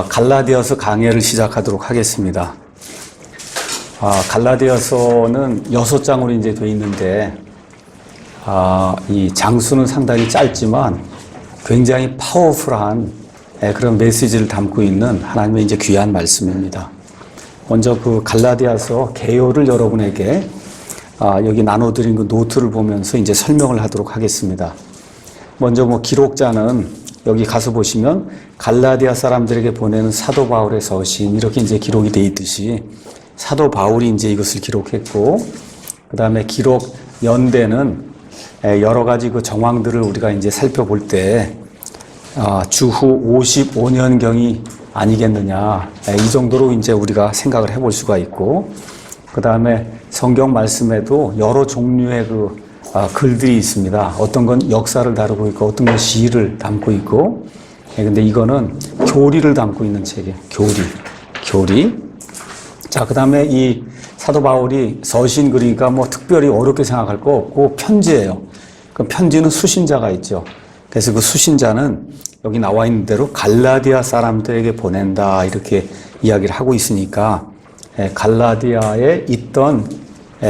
갈라디아서 강해를 시작하도록 하겠습니다. 갈라디아서는 6장으로 이제 되어 있는데, 이 장수는 상당히 짧지만 굉장히 파워풀한 그런 메시지를 담고 있는 하나님의 이제 귀한 말씀입니다. 먼저 그 갈라디아서 개요를 여러분에게 여기 나눠드린 그 노트를 보면서 이제 설명을 하도록 하겠습니다. 먼저 기록자는 여기 가서 보시면 갈라디아 사람들에게 보내는 사도 바울의 서신 이렇게 이제 기록이 되어 있듯이 사도 바울이 이제 이것을 기록했고, 그 다음에 기록 연대는 여러 가지 그 정황들을 우리가 이제 살펴볼 때 주후 55년경이 아니겠느냐, 이 정도로 이제 우리가 생각을 해볼 수가 있고, 그 다음에 성경 말씀에도 여러 종류의 글들이 있습니다. 어떤 건 역사를 다루고 있고, 어떤 건 시를 담고 있고, 근데 이거는 교리를 담고 있는 책이에요. 교리. 자, 그 다음에 이 사도 바울이 서신, 그러니까 특별히 어렵게 생각할 거 없고 편지예요. 그 편지는 수신자가 있죠. 그래서 그 수신자는 여기 나와 있는 대로 갈라디아 사람들에게 보낸다, 이렇게 이야기를 하고 있으니까 갈라디아에 있던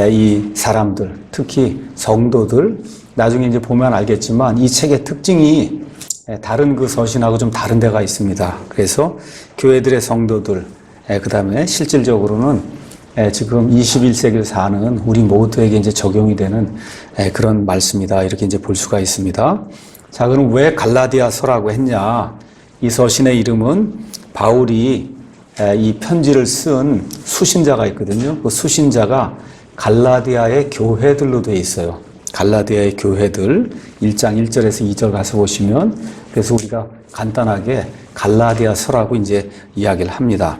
이 사람들, 특히 성도들, 나중에 이제 보면 알겠지만 이 책의 특징이 다른 그 서신하고 좀 다른 데가 있습니다. 그래서 교회들의 성도들, 그 다음에 실질적으로는 지금 21세기를 사는 우리 모두에게 이제 적용이 되는 그런 말씀이다, 이렇게 이제 볼 수가 있습니다. 자, 그럼 왜 갈라디아서라고 했냐? 이 서신의 이름은 바울이 이 편지를 쓴 수신자가 있거든요. 그 수신자가 갈라디아의 교회들로 되어 있어요. 갈라디아의 교회들 1장 1절에서 2절 가서 보시면, 그래서 우리가 간단하게 갈라디아서라고 이제 이야기를 합니다.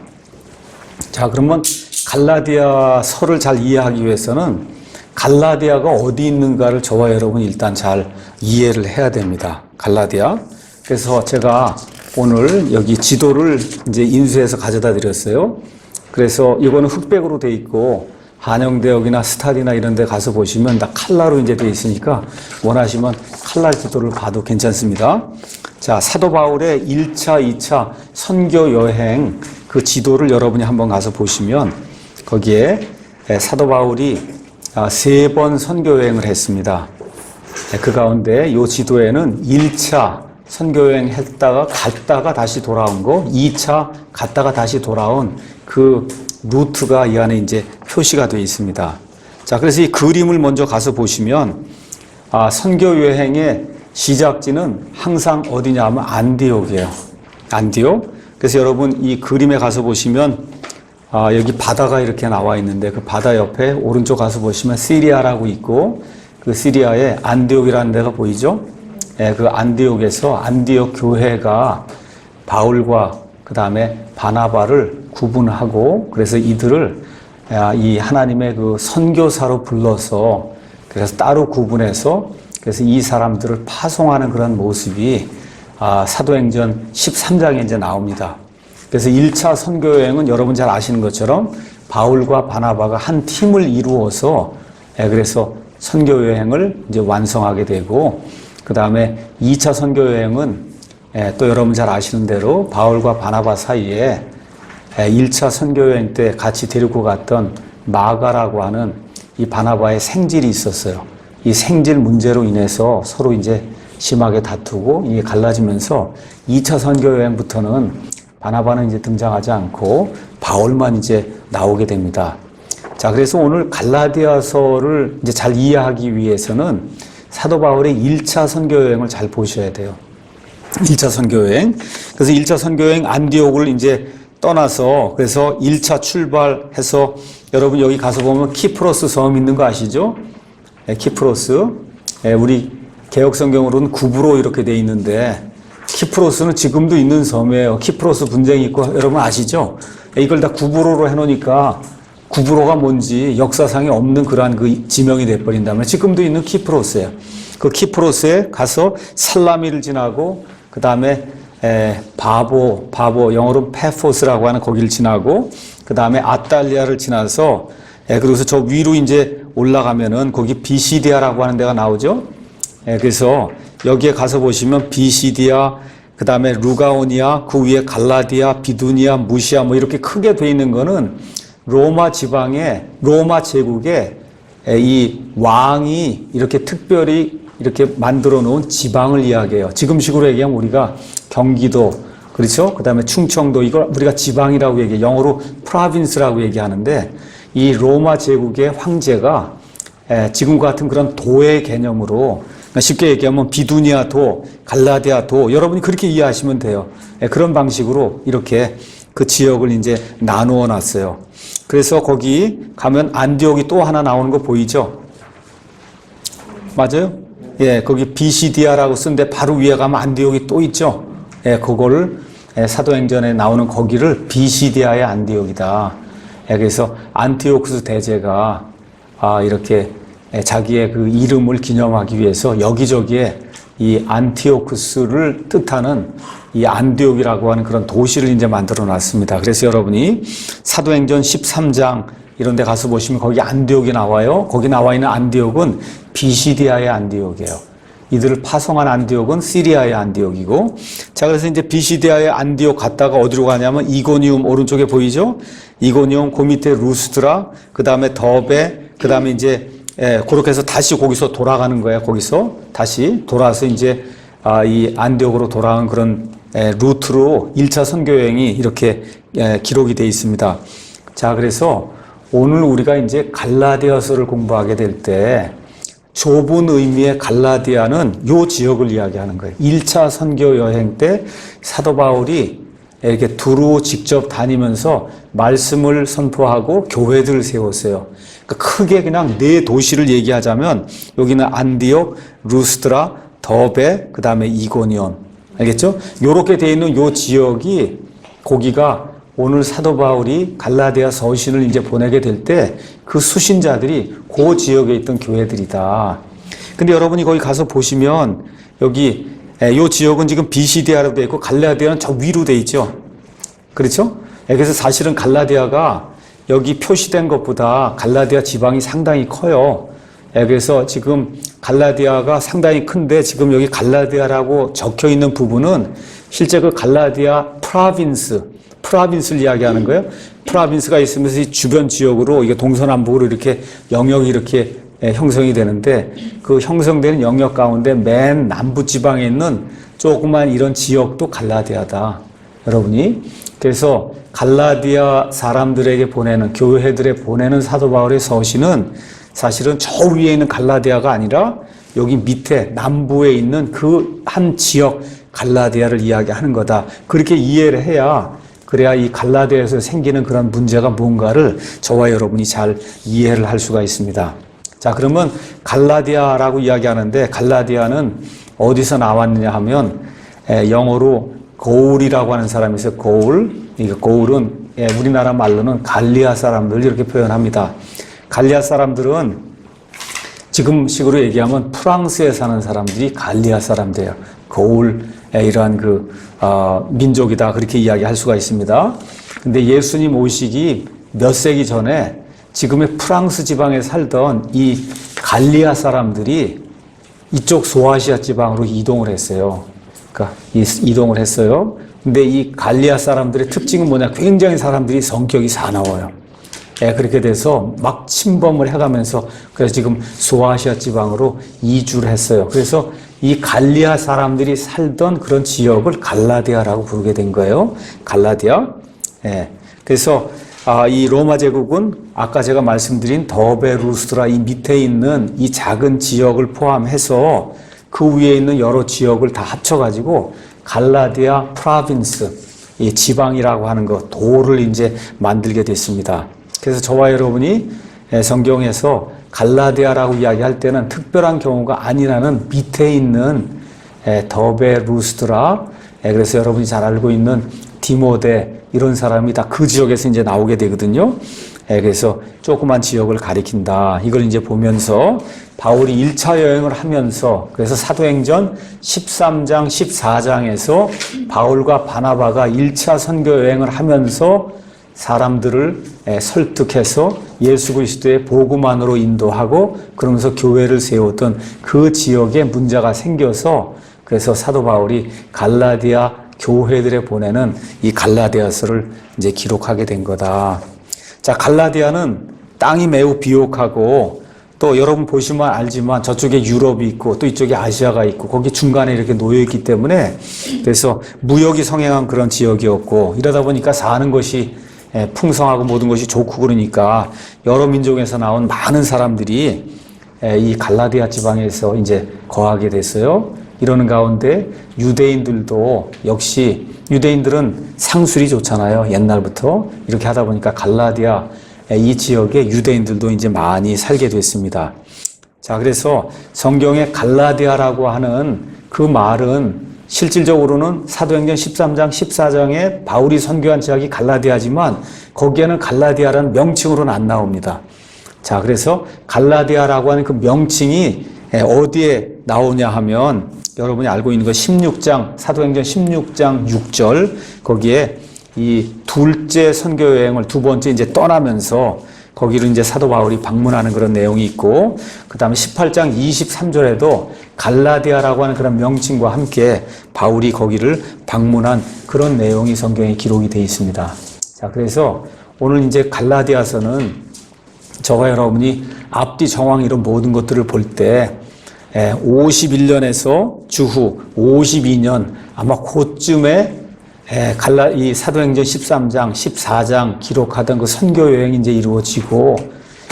자, 그러면 갈라디아서를 잘 이해하기 위해서는 갈라디아가 어디 있는가를 저와 여러분이 일단 잘 이해를 해야 됩니다. 갈라디아. 그래서 제가 오늘 여기 지도를 이제 인수해서 가져다 드렸어요. 그래서 이거는 흑백으로 돼 있고, 한영대역이나 스타디나 이런 데 가서 보시면 다 칼라로 이제 돼 있으니까 원하시면 칼라 지도를 봐도 괜찮습니다. 자, 사도 바울의 1차, 2차 선교 여행 그 지도를 여러분이 한번 가서 보시면 거기에 사도 바울이 3번 선교 여행을 했습니다. 그 가운데 이 지도에는 1차 선교 여행 했다가 갔다가 다시 돌아온 거, 2차 갔다가 다시 돌아온 그 루트가 이 안에 이제 표시가 되어 있습니다. 자, 그래서 이 그림을 먼저 가서 보시면 선교 여행의 시작지는 항상 어디냐 하면 안디옥이에요. 안디옥. 그래서 여러분 이 그림에 가서 보시면 여기 바다가 이렇게 나와 있는데, 그 바다 옆에 오른쪽 가서 보시면 시리아라고 있고, 그 시리아에 안디옥이라는 데가 보이죠? 그 안디옥에서 안디옥 교회가 바울과 그 다음에 바나바를 구분하고, 그래서 이들을 이 하나님의 그 선교사로 불러서 그래서 따로 구분해서 그래서 이 사람들을 파송하는 그런 모습이 사도행전 13장에 이제 나옵니다. 그래서 1차 선교 여행은 여러분 잘 아시는 것처럼 바울과 바나바가 한 팀을 이루어서 그래서 선교 여행을 이제 완성하게 되고, 그 다음에 2차 선교 여행은 또 여러분 잘 아시는 대로 바울과 바나바 사이에 1차 선교 여행 때 같이 데리고 갔던 마가라고 하는 이 바나바의 생질이 있었어요. 이 생질 문제로 인해서 서로 이제 심하게 다투고 이게 갈라지면서 2차 선교 여행부터는 바나바는 이제 등장하지 않고 바울만 이제 나오게 됩니다. 자, 그래서 오늘 갈라디아서를 이제 잘 이해하기 위해서는 사도 바울의 1차 선교 여행을 잘 보셔야 돼요. 1차 선교 여행. 그래서 1차 선교 여행 안디옥을 이제 떠나서 그래서 1차 출발해서 여러분 여기 가서 보면 키프로스 섬 있는 거 아시죠? 키프로스. 우리 개역 성경으로는 구브로 이렇게 돼 있는데, 키프로스는 지금도 있는 섬이에요. 키프로스 분쟁이 있고, 여러분 아시죠? 이걸 다 구브로로 해놓으니까 구브로가 뭔지 역사상에 없는 그러한 그 지명이 돼버린다면 지금도 있는 키프로스예요. 그 키프로스에 가서 살라미를 지나고, 그 다음에 바보 영어로 페포스라고 하는 거기를 지나고, 그 다음에 아탈리아를 지나서 그래서 저 위로 이제 올라가면은 거기 비시디아라고 하는 데가 나오죠. 그래서 여기에 가서 보시면 비시디아, 그 다음에 루가오니아, 그 위에 갈라디아, 비두니아, 무시아 뭐 이렇게 크게 돼 있는 거는 로마 지방의, 로마 제국의 이 왕이 이렇게 특별히 이렇게 만들어 놓은 지방을 이야기해요. 지금식으로 얘기하면 우리가 경기도, 그렇죠? 그 다음에 충청도, 이걸 우리가 지방이라고 얘기해요. 영어로 프로빈스라고 얘기하는데, 이 로마 제국의 황제가 지금과 같은 그런 도의 개념으로, 쉽게 얘기하면 비두니아 도, 갈라디아 도, 여러분이 그렇게 이해하시면 돼요. 그런 방식으로 이렇게 그 지역을 이제 나누어 놨어요. 그래서 거기 가면 안디옥이 또 하나 나오는 거 보이죠? 맞아요? 예, 거기 비시디아라고 쓰는데 바로 위에 가면 안디옥이 또 있죠? 예, 그거를 사도행전에 나오는 거기를 비시디아의 안디옥이다. 예, 그래서 안티오쿠스 대제가 이렇게 자기의 그 이름을 기념하기 위해서 여기저기에 이 안티오쿠스를 뜻하는 이 안디옥이라고 하는 그런 도시를 이제 만들어 놨습니다. 그래서 여러분이 사도행전 13장 이런 데 가서 보시면 거기 안디옥이 나와요. 거기 나와 있는 안디옥은 비시디아의 안디옥이에요. 이들을 파송한 안디옥은 시리아의 안디옥이고, 자, 그래서 이제 비시디아의 안디옥 갔다가 어디로 가냐면 이고니움 오른쪽에 보이죠? 이고니움, 그 밑에 루스드라, 그 다음에 더베, 그 다음에 이제 그렇게 해서 다시 거기서 돌아가는 거예요. 거기서 다시 돌아서 이제 이 안디옥으로 돌아온 그런 루트로 1차 선교 여행이 이렇게 기록이 되어 있습니다. 자, 그래서 오늘 우리가 이제 갈라디아서를 공부하게 될 때 좁은 의미의 갈라디아는 요 지역을 이야기하는 거예요. 1차 선교 여행 때 사도 바울이 이렇게 두루 직접 다니면서 말씀을 선포하고 교회들을 세웠어요. 그러니까 크게 그냥 네 도시를 얘기하자면 여기는 안디옥, 루스드라, 더베, 그 다음에 이고니온. 알겠죠? 요렇게 돼 있는 요 지역이 거기가 오늘 사도 바울이 갈라디아 서신을 이제 보내게 될 때 그 수신자들이 그 지역에 있던 교회들이다. 근데 여러분이 거기 가서 보시면 여기 요 지역은 지금 비시디아로 돼 있고 갈라디아는 저 위로 돼 있죠. 그렇죠? 그래서 사실은 갈라디아가 여기 표시된 것보다 갈라디아 지방이 상당히 커요. 그래서 지금 갈라디아가 상당히 큰데 지금 여기 갈라디아라고 적혀 있는 부분은 실제 그 갈라디아 프라빈스를 이야기하는 거예요. 프라빈스가 있으면서 이 주변 지역으로 이게 동서남북으로 이렇게 영역이 이렇게 형성이 되는데 그 형성되는 영역 가운데 맨 남부 지방에 있는 조그만 이런 지역도 갈라디아다. 여러분이. 그래서 갈라디아 사람들에게 보내는, 교회들에 보내는 사도 바울의 서신은 사실은 저 위에 있는 갈라디아가 아니라 여기 밑에 남부에 있는 그 한 지역 갈라디아를 이야기하는 거다. 그렇게 이해를 해야, 그래야 이 갈라디아에서 생기는 그런 문제가 뭔가를 저와 여러분이 잘 이해를 할 수가 있습니다. 자, 그러면 갈라디아라고 이야기하는데 갈라디아는 어디서 나왔느냐 하면 영어로 고울이라고 하는 사람이 있어요. 고울. 이 고울은 우리나라 말로는 갈리아 사람들 이렇게 표현합니다. 갈리아 사람들은 지금식으로 얘기하면 프랑스에 사는 사람들이 갈리아 사람들이에요. 고울 이러한 그 민족이다 그렇게 이야기할 수가 있습니다. 근데 예수님 오시기 몇 세기 전에 지금의 프랑스 지방에 살던 이 갈리아 사람들이 이쪽 소아시아 지방으로 이동을 했어요. 그러니까 이동을 했어요. 근데 이 갈리아 사람들의 특징은 뭐냐? 굉장히 사람들이 성격이 사나워요. 그렇게 돼서 막 침범을 해가면서 그래서 지금 소아시아 지방으로 이주를 했어요. 그래서 이 갈리아 사람들이 살던 그런 지역을 갈라디아라고 부르게 된 거예요. 갈라디아. 그래서 이 로마 제국은 아까 제가 말씀드린 더베, 루스드라 이 밑에 있는 이 작은 지역을 포함해서 그 위에 있는 여러 지역을 다 합쳐가지고 갈라디아 프라빈스, 이 지방이라고 하는 것, 도를 이제 만들게 됐습니다. 그래서 저와 여러분이 성경에서 갈라디아라고 이야기할 때는 특별한 경우가 아니라는 밑에 있는 더베, 루스드라, 그래서 여러분이 잘 알고 있는 디모데 이런 사람이 다 그 지역에서 이제 나오게 되거든요. 그래서 조그만 지역을 가리킨다. 이걸 이제 보면서 바울이 1차 여행을 하면서 그래서 사도행전 13장, 14장에서 바울과 바나바가 1차 선교 여행을 하면서 사람들을 설득해서 예수 그리스도의 복음 안으로 인도하고 그러면서 교회를 세웠던 그 지역에 문제가 생겨서 그래서 사도 바울이 갈라디아 교회들에 보내는 이 갈라디아서를 이제 기록하게 된 거다. 자, 갈라디아는 땅이 매우 비옥하고 또 여러분 보시면 알지만 저쪽에 유럽이 있고 또 이쪽에 아시아가 있고 거기 중간에 이렇게 놓여 있기 때문에 그래서 무역이 성행한 그런 지역이었고 이러다 보니까 사는 것이 풍성하고 모든 것이 좋고 그러니까 여러 민족에서 나온 많은 사람들이 이 갈라디아 지방에서 이제 거하게 됐어요. 이러는 가운데 유대인들도 역시 유대인들은 상술이 좋잖아요. 옛날부터 이렇게 하다 보니까 갈라디아 이 지역에 유대인들도 이제 많이 살게 됐습니다. 자, 그래서 성경에 갈라디아라고 하는 그 말은 실질적으로는 사도행전 13장, 14장에 바울이 선교한 지역이 갈라디아지만 거기에는 갈라디아라는 명칭으로는 안 나옵니다. 자, 그래서 갈라디아라고 하는 그 명칭이 어디에 나오냐 하면 여러분이 알고 있는 거 16장, 사도행전 16장 6절 거기에 이 둘째 선교 여행을 두 번째 이제 떠나면서 거기를 이제 사도 바울이 방문하는 그런 내용이 있고 그 다음에 18장 23절에도 갈라디아라고 하는 그런 명칭과 함께 바울이 거기를 방문한 그런 내용이 성경에 기록이 되어 있습니다. 자, 그래서 오늘 이제 갈라디아서는 저와 여러분이 앞뒤 정황 이런 모든 것들을 볼 때 51년에서 주후 52년 아마 그쯤에 이 사도행전 13장, 14장 기록하던 그 선교 여행이 이제 이루어지고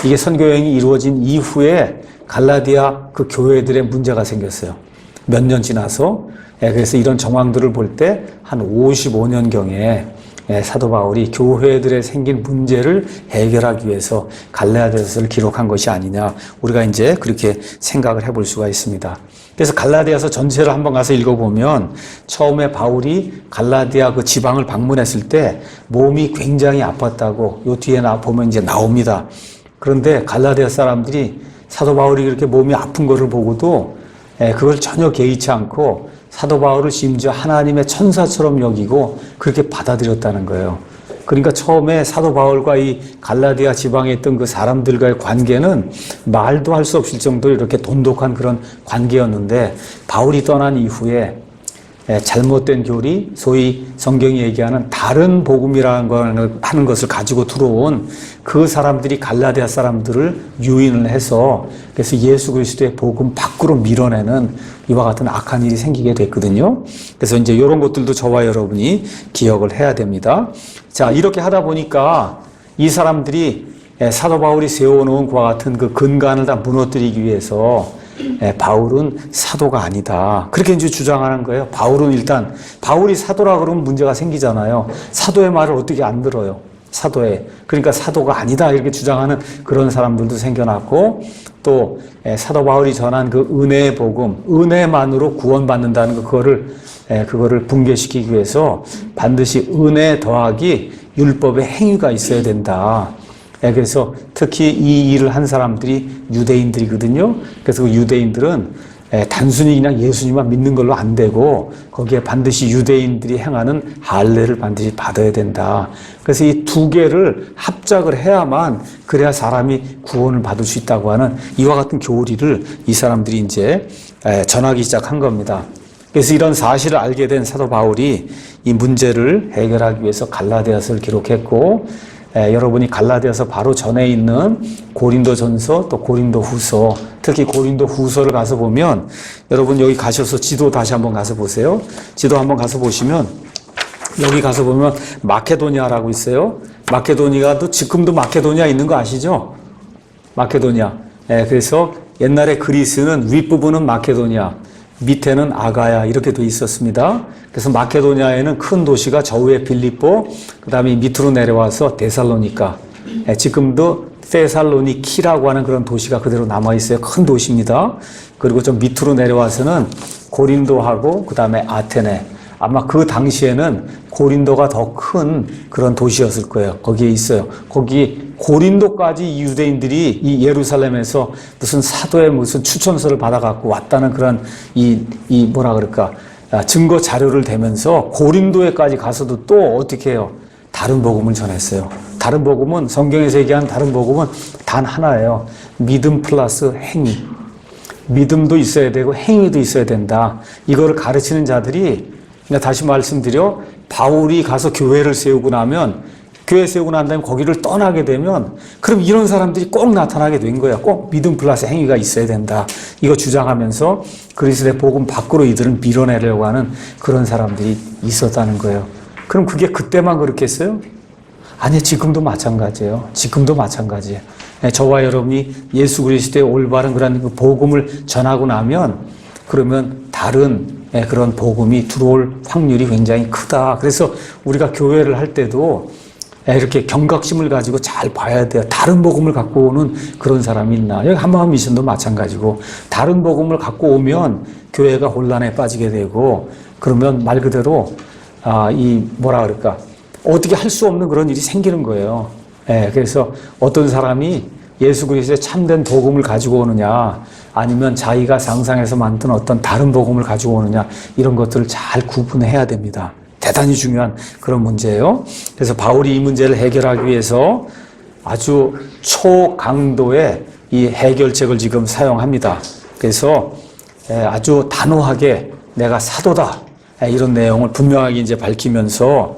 이게 선교 여행이 이루어진 이후에 갈라디아 그 교회들의 문제가 생겼어요. 몇 년 지나서. 그래서 이런 정황들을 볼 때 한 55년경에 사도 바울이 교회들에 생긴 문제를 해결하기 위해서 갈라디아서를 기록한 것이 아니냐. 우리가 이제 그렇게 생각을 해볼 수가 있습니다. 그래서 갈라디아서 전체를 한번 가서 읽어보면 처음에 바울이 갈라디아 그 지방을 방문했을 때 몸이 굉장히 아팠다고 요 뒤에 보면 이제 나옵니다. 그런데 갈라디아 사람들이 사도 바울이 그렇게 몸이 아픈 것을 보고도 그걸 전혀 개의치 않고 사도 바울을 심지어 하나님의 천사처럼 여기고 그렇게 받아들였다는 거예요. 그러니까 처음에 사도 바울과 이 갈라디아 지방에 있던 그 사람들과의 관계는 말도 할 수 없을 정도로 이렇게 돈독한 그런 관계였는데 바울이 떠난 이후에 잘못된 교리, 소위 성경이 얘기하는 다른 복음이라는 걸 하는 것을 가지고 들어온 그 사람들이 갈라디아 사람들을 유인을 해서 그래서 예수 그리스도의 복음 밖으로 밀어내는 이와 같은 악한 일이 생기게 됐거든요. 그래서 이제 이런 것들도 저와 여러분이 기억을 해야 됩니다. 자, 이렇게 하다 보니까 이 사람들이 사도 바울이 세워놓은 그와 같은 그 근간을 다 무너뜨리기 위해서 바울은 사도가 아니다. 그렇게 이제 주장하는 거예요. 바울은 일단, 바울이 사도라 그러면 문제가 생기잖아요. 사도의 말을 어떻게 안 들어요? 사도의. 그러니까 사도가 아니다. 이렇게 주장하는 그런 사람들도 생겨났고, 또, 사도 바울이 전한 그 은혜의 복음, 은혜만으로 구원받는다는 그거를 붕괴시키기 위해서 반드시 은혜 더하기 율법의 행위가 있어야 된다. 그래서 특히 이 일을 한 사람들이 유대인들이거든요. 그래서 그 유대인들은 단순히 그냥 예수님만 믿는 걸로 안 되고 거기에 반드시 유대인들이 행하는 할례를 반드시 받아야 된다. 그래서 이 두 개를 합작을 해야만 그래야 사람이 구원을 받을 수 있다고 하는 이와 같은 교리를 이 사람들이 이제 전하기 시작한 겁니다. 그래서 이런 사실을 알게 된 사도 바울이 이 문제를 해결하기 위해서 갈라디아서를 기록했고 여러분이 갈라디아서 바로 전에 있는 고린도전서 또 고린도후서 특히 고린도후서를 가서 보면 여러분 여기 가셔서 지도 다시 한번 가서 보세요. 지도 한번 가서 보시면 여기 가서 보면 마케도니아라고 있어요. 마케도니아도 지금도 마케도니아 있는 거 아시죠? 마케도니아. 그래서 옛날에 그리스는 윗부분은 마케도니아 밑에는 아가야 이렇게 돼 있었습니다. 그래서 마케도니아에는 큰 도시가 저 위에 빌립보, 그 다음에 밑으로 내려와서 데살로니가, 지금도 데살로니키라고 하는 그런 도시가 그대로 남아있어요. 큰 도시입니다. 그리고 좀 밑으로 내려와서는 고린도하고 그 다음에 아테네. 아마 그 당시에는 고린도가 더 큰 그런 도시였을 거예요. 거기에 있어요. 거기 고린도까지 이 유대인들이 이 예루살렘에서 무슨 사도의 무슨 추천서를 받아갖고 왔다는 그런 이 뭐라 그럴까 증거 자료를 대면서 고린도에까지 가서도 또 어떻게 해요? 다른 복음을 전했어요. 다른 복음은 성경에서 얘기하는 다른 복음은 단 하나예요. 믿음 플러스 행위. 믿음도 있어야 되고 행위도 있어야 된다. 이거를 가르치는 자들이, 그러니까 다시 말씀드려, 바울이 가서 교회를 세우고 나면, 교회 세우고 난 다음에 거기를 떠나게 되면, 그럼 이런 사람들이 꼭 나타나게 된 거야. 꼭 믿음 플러스 행위가 있어야 된다. 이거 주장하면서 그리스도의 복음 밖으로 이들은 밀어내려고 하는 그런 사람들이 있었다는 거예요. 그럼 그게 그때만 그렇겠어요? 아니, 지금도 마찬가지예요. 지금도 마찬가지예요. 저와 여러분이 예수 그리스도의 올바른 그런 그 복음을 전하고 나면, 그러면 다른 그런 복음이 들어올 확률이 굉장히 크다. 그래서 우리가 교회를 할 때도 이렇게 경각심을 가지고 잘 봐야 돼요. 다른 복음을 갖고 오는 그런 사람이 있나. 여기 한마음 미션도 마찬가지고, 다른 복음을 갖고 오면 교회가 혼란에 빠지게 되고, 그러면 말 그대로 어떻게 할 수 없는 그런 일이 생기는 거예요. 그래서 어떤 사람이 예수 그리스도의 참된 복음을 가지고 오느냐, 아니면 자기가 상상해서 만든 어떤 다른 복음을 가지고 오느냐, 이런 것들을 잘 구분해야 됩니다. 대단히 중요한 그런 문제예요. 그래서 바울이 이 문제를 해결하기 위해서 아주 초강도의 이 해결책을 지금 사용합니다. 그래서 아주 단호하게 내가 사도다, 이런 내용을 분명하게 이제 밝히면서,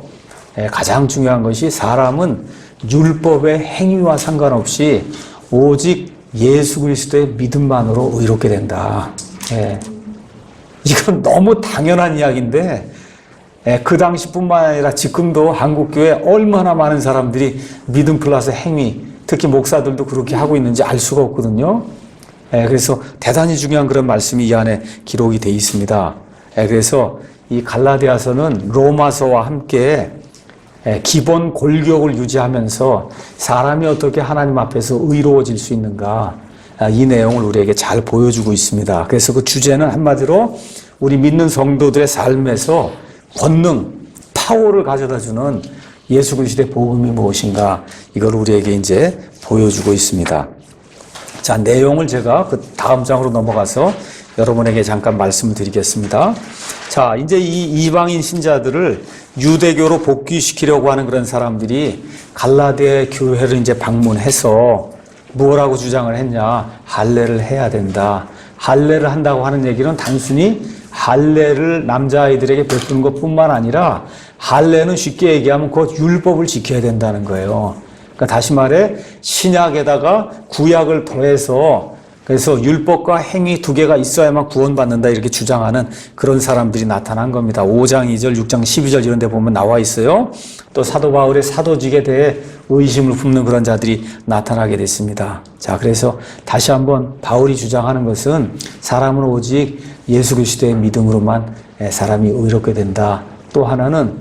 가장 중요한 것이 사람은 율법의 행위와 상관없이 오직 예수 그리스도의 믿음만으로 의롭게 된다. 이건 너무 당연한 이야기인데, 그 당시뿐만 아니라 지금도 한국교회에 얼마나 많은 사람들이 믿음 플러스 행위, 특히 목사들도 그렇게 하고 있는지 알 수가 없거든요. 그래서 대단히 중요한 그런 말씀이 이 안에 기록이 되어 있습니다. 그래서 이 갈라디아서는 로마서와 함께 기본 골격을 유지하면서 사람이 어떻게 하나님 앞에서 의로워질 수 있는가, 이 내용을 우리에게 잘 보여주고 있습니다. 그래서 그 주제는 한마디로 우리 믿는 성도들의 삶에서 권능, 파워를 가져다주는 예수 그리스도의 복음이 무엇인가, 이걸 우리에게 이제 보여주고 있습니다. 자, 내용을 제가 그 다음 장으로 넘어가서 여러분에게 잠깐 말씀을 드리겠습니다. 자, 이제 이 이방인 신자들을 유대교로 복귀시키려고 하는 그런 사람들이 갈라디아 교회를 이제 방문해서 뭐라고 주장을 했냐? 할례를 해야 된다. 할례를 한다고 하는 얘기는 단순히 할례를 남자아이들에게 베푸는 것뿐만 아니라, 할례는 쉽게 얘기하면 그 율법을 지켜야 된다는 거예요. 그러니까 다시 말해 신약에다가 구약을 더해서, 그래서 율법과 행위 두 개가 있어야만 구원받는다, 이렇게 주장하는 그런 사람들이 나타난 겁니다. 5장 2절, 6장 12절 이런 데 보면 나와 있어요. 또 사도 바울의 사도직에 대해 의심을 품는 그런 자들이 나타나게 됐습니다. 자, 그래서 다시 한번 바울이 주장하는 것은 사람은 오직 예수 그리스도의 믿음으로만 사람이 의롭게 된다. 또 하나는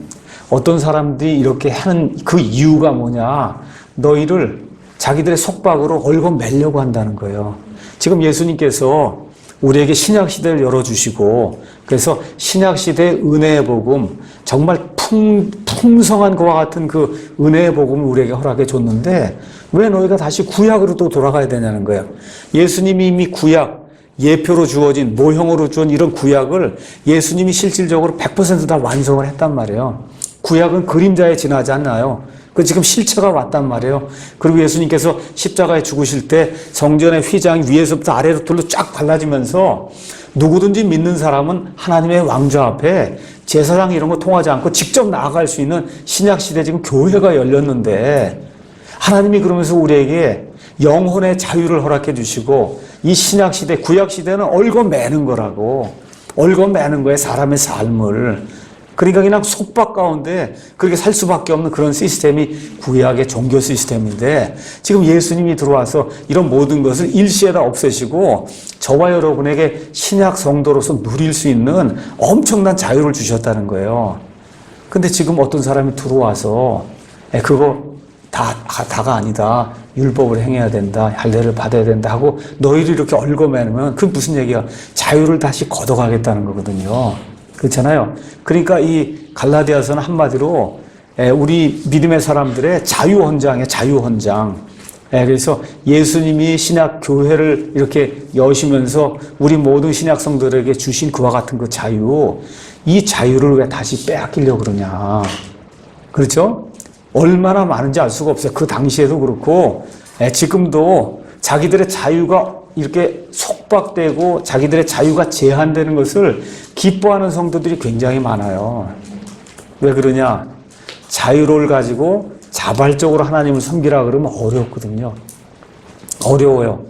어떤 사람들이 이렇게 하는 그 이유가 뭐냐? 너희를 자기들의 속박으로 얽어매려고 한다는 거예요. 지금 예수님께서 우리에게 신약시대를 열어주시고, 그래서 신약시대의 은혜의 복음, 정말 풍성한 그와 같은 그 은혜의 복음을 우리에게 허락해 줬는데, 왜 너희가 다시 구약으로 또 돌아가야 되냐는 거예요. 예수님이 이미 구약, 예표로 주어진, 모형으로 주어진 이런 구약을 예수님이 실질적으로 100% 다 완성을 했단 말이에요. 구약은 그림자에 지나지 않나요? 그 지금 실체가 왔단 말이에요. 그리고 예수님께서 십자가에 죽으실 때 성전의 휘장이 위에서부터 아래로 쫙 갈라지면서 누구든지 믿는 사람은 하나님의 왕좌 앞에 제사장 이런 거 통하지 않고 직접 나아갈 수 있는 신약시대 지금 교회가 열렸는데, 하나님이 그러면서 우리에게 영혼의 자유를 허락해 주시고, 이 신약시대, 구약시대는 얽어매는 거라고, 얽어매는 거예요, 사람의 삶을. 그러니까 그냥 속박 가운데 그렇게 살 수밖에 없는 그런 시스템이 구약의 종교 시스템인데, 지금 예수님이 들어와서 이런 모든 것을 일시에다 없애시고 저와 여러분에게 신약 성도로서 누릴 수 있는 엄청난 자유를 주셨다는 거예요. 근데 지금 어떤 사람이 들어와서 그거 다가 아니다, 율법을 행해야 된다, 할례를 받아야 된다 하고 너희를 이렇게 얽어매면 그게 무슨 얘기야? 자유를 다시 걷어가겠다는 거거든요. 그렇잖아요. 그러니까 이 갈라디아서는 한마디로 우리 믿음의 사람들의 자유헌장이에요. 자유헌장. 그래서 예수님이 신약 교회를 이렇게 여시면서 우리 모든 신약 성도들에게 주신 그와 같은 그 자유, 이 자유를 왜 다시 빼앗기려고 그러냐. 그렇죠? 얼마나 많은지 알 수가 없어요. 그 당시에도 그렇고 지금도 자기들의 자유가 이렇게 속박되고 자기들의 자유가 제한되는 것을 기뻐하는 성도들이 굉장히 많아요. 왜 그러냐? 자유를 가지고 자발적으로 하나님을 섬기라 그러면 어렵거든요. 어려워요.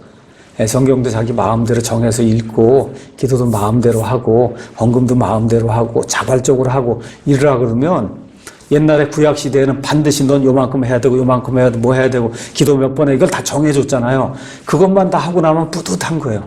성경도 자기 마음대로 정해서 읽고 기도도 마음대로 하고 헌금도 마음대로 하고 자발적으로 하고 이러라 그러면 옛날에 구약시대에는 반드시 넌 요만큼 해야 되고 요만큼 해야 되고 뭐 해야 되고 기도 몇 번에 이걸 다 정해줬잖아요. 그것만 다 하고 나면 뿌듯한 거예요.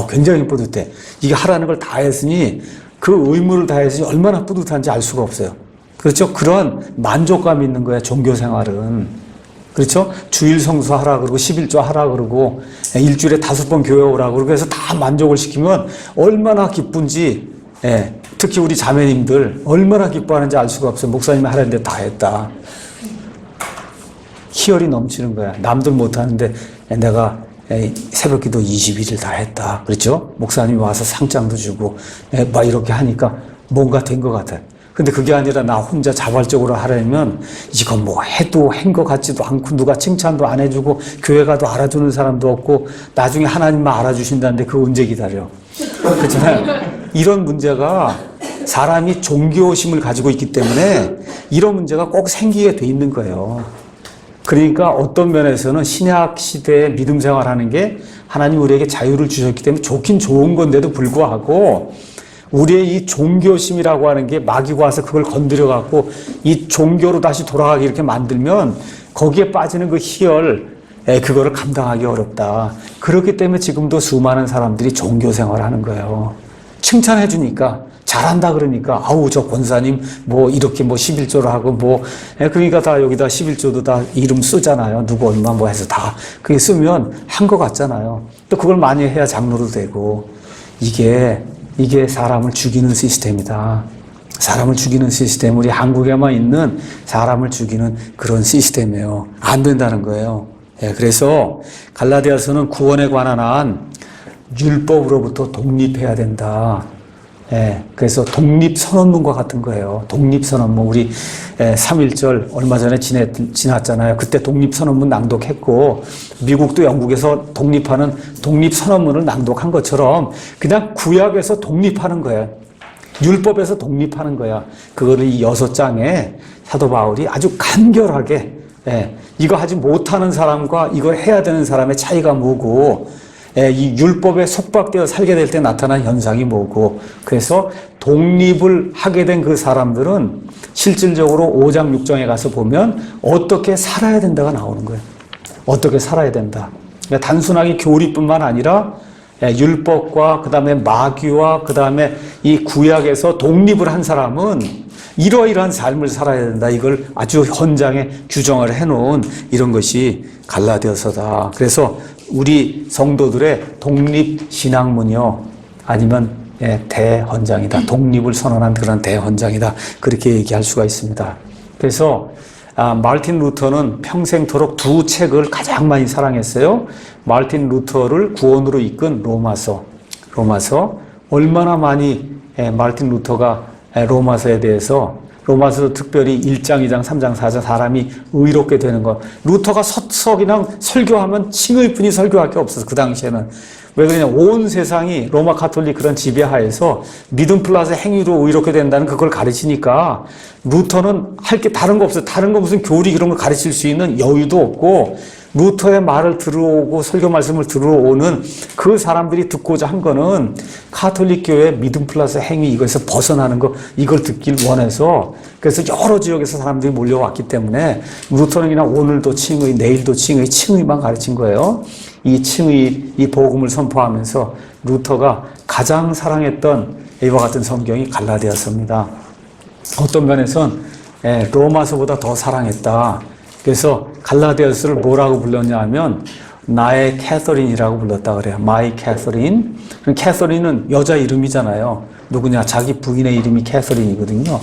굉장히 뿌듯해. 이게 하라는 걸 다 했으니 그 의무를 다 했으니 얼마나 뿌듯한지 알 수가 없어요. 그렇죠? 그런 만족감이 있는 거예요. 종교생활은. 그렇죠? 주일 성수하라 그러고 11조 하라 그러고 일주일에 5번 교회 오라 그러고 해서 다 만족을 시키면 얼마나 기쁜지 특히 우리 자매님들 얼마나 기뻐하는지 알 수가 없어요. 목사님이 하라는 데 다 했다. 희열이 넘치는 거야. 남들 못하는데 내가 새벽기도 21일 다 했다. 그렇죠? 목사님이 와서 상장도 주고 막 이렇게 하니까 뭔가 된 것 같아요. 근데 그게 아니라 나 혼자 자발적으로 하려면 이건 뭐 해도 한 것 같지도 않고 누가 칭찬도 안 해주고 교회 가도 알아주는 사람도 없고 나중에 하나님만 알아주신다는데 그거 언제 기다려. 그렇잖아요. 이런 문제가 사람이 종교심을 가지고 있기 때문에 이런 문제가 꼭 생기게 돼 있는 거예요. 그러니까 어떤 면에서는 신약 시대에 믿음 생활하는 게 하나님 우리에게 자유를 주셨기 때문에 좋긴 좋은 건데도 불구하고 우리의 이 종교심이라고 하는 게 마귀가 와서 그걸 건드려 갖고 이 종교로 다시 돌아가게 이렇게 만들면 거기에 빠지는 그 희열, 그거를 감당하기 어렵다. 그렇기 때문에 지금도 수많은 사람들이 종교 생활을 하는 거예요. 칭찬해 주니까 잘한다 그러니까 아우 저 권사님 뭐 이렇게 뭐 11조를 하고 뭐 그러니까 다 여기다 11조도 다 이름 쓰잖아요. 누구 얼마 뭐 해서 다 그게 쓰면 한 것 같잖아요. 또 그걸 많이 해야 장로도 되고 이게 사람을 죽이는 시스템이다. 사람을 죽이는 시스템, 우리 한국에만 있는 사람을 죽이는 그런 시스템이에요. 안 된다는 거예요. 그래서 갈라디아서는 구원에 관한 한 율법으로부터 독립해야 된다. 그래서 독립선언문과 같은 거예요. 독립선언문. 우리 3.1절 얼마 전에 지났잖아요. 그때 독립선언문 낭독했고 미국도 영국에서 독립하는 독립선언문을 낭독한 것처럼 그냥 구약에서 독립하는 거예요. 율법에서 독립하는 거야. 그거를 이 6장에 사도 바울이 아주 간결하게 이거 하지 못하는 사람과 이거 해야 되는 사람의 차이가 뭐고 이 율법에 속박되어 살게 될 때 나타난 현상이 뭐고 그래서 독립을 하게 된 그 사람들은 실질적으로 5장 6장에 가서 보면 어떻게 살아야 된다가 나오는 거예요. 어떻게 살아야 된다. 그러니까 단순하게 교리뿐만 아니라 율법과 그 다음에 마귀와 그 다음에 이 구약에서 독립을 한 사람은 이러이러한 삶을 살아야 된다. 이걸 아주 현장에 규정을 해놓은 이런 것이 갈라디아서다. 그래서 우리 성도들의 독립신앙문이요. 아니면 대헌장이다. 독립을 선언한 그런 대헌장이다. 그렇게 얘기할 수가 있습니다. 그래서 마르틴 루터는 평생토록 두 책을 가장 많이 사랑했어요. 마르틴 루터를 구원으로 이끈 로마서. 얼마나 많이 마르틴 루터가 로마서에 대해서 로마서 특별히 1장, 2장, 3장, 4장 사람이 의롭게 되는 것. 루터가 그냥 설교하면 칭의뿐이 설교할 게 없었어. 그 당시에는. 왜 그러냐. 온 세상이 로마 카톨릭 그런 지배하에서 믿음 플러스 행위로 의롭게 된다는 그걸 가르치니까 루터는 할 게 다른 거 없어요. 다른 거 무슨 교리 그런 걸 가르칠 수 있는 여유도 없고 루터의 말을 들어오고 설교 말씀을 들어오는 그 사람들이 듣고자 한 거는 카톨릭 교회 믿음 플러스 행위 이것에서 벗어나는 거 이걸 듣길 원해서 그래서 여러 지역에서 사람들이 몰려왔기 때문에 루터는 그냥 오늘도 칭의 내일도 칭의만 가르친 거예요. 이 칭의 이 복음을 선포하면서 루터가 가장 사랑했던 이와 같은 성경이 갈라디아서입니다. 어떤 면에선 로마서보다 더 사랑했다. 그래서 갈라디아서를 뭐라고 불렀냐 하면 나의 캐서린이라고 불렀다 그래요. My Catherine. 캐서린은 여자 이름이잖아요. 누구냐? 자기 부인의 이름이 캐서린이거든요.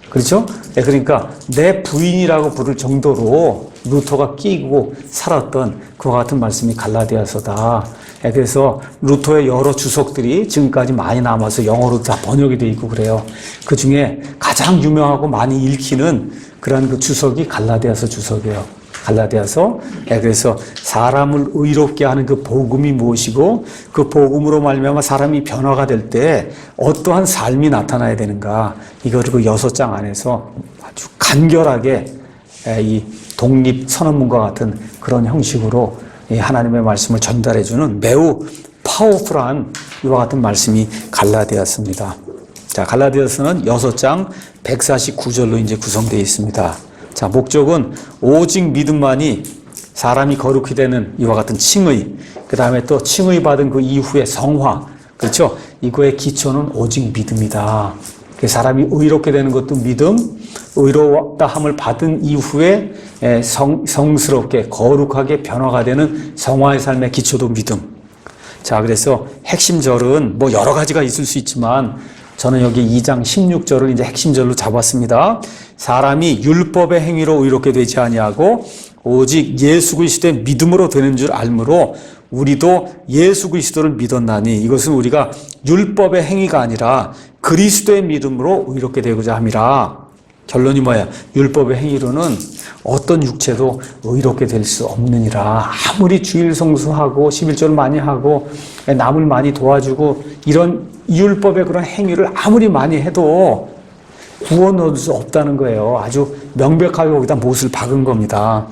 그렇죠? 그러니까 내 부인이라고 부를 정도로 루터가 끼고 살았던 그와 같은 말씀이 갈라디아서다. 그래서 루터의 여러 주석들이 지금까지 많이 남아서 영어로 다 번역이 돼 있고 그래요. 그 중에 가장 유명하고 많이 읽히는 그런 그 주석이 갈라디아서 주석이에요. 갈라디아서. 그래서 사람을 의롭게 하는 그 복음이 무엇이고 그 복음으로 말미암아 사람이 변화가 될 때 어떠한 삶이 나타나야 되는가, 이거를 그 6장 안에서 아주 간결하게 이 독립 선언문과 같은 그런 형식으로 이 하나님의 말씀을 전달해주는 매우 파워풀한 이와 같은 말씀이 갈라디아서입니다. 자, 갈라디아서는 6장 149절로 이제 구성되어 있습니다. 자, 목적은 오직 믿음만이 사람이 거룩히 되는 이와 같은 칭의, 그 다음에 또 칭의 받은 그 이후의 성화, 그렇죠? 이거의 기초는 오직 믿음이다. 사람이 의롭게 되는 것도 믿음, 의롭다 함을 받은 이후에 성스럽게 거룩하게 변화가 되는 성화의 삶의 기초도 믿음. 자, 그래서 핵심절은 뭐 여러 가지가 있을 수 있지만 저는 여기 2장 16절을 이제 핵심절로 잡았습니다. 사람이 율법의 행위로 의롭게 되지 아니하고 오직 예수 그리스도의 믿음으로 되는 줄 알므로 우리도 예수 그리스도를 믿었나니, 이것은 우리가 율법의 행위가 아니라 그리스도의 믿음으로 의롭게 되고자 함이라. 결론이 뭐야? 율법의 행위로는 어떤 육체도 의롭게 될 수 없느니라. 아무리 주일 성수하고 11조를 많이 하고 남을 많이 도와주고 이런 율법의 그런 행위를 아무리 많이 해도 구원 얻을 수 없다는 거예요. 아주 명백하게 거기다 못을 박은 겁니다.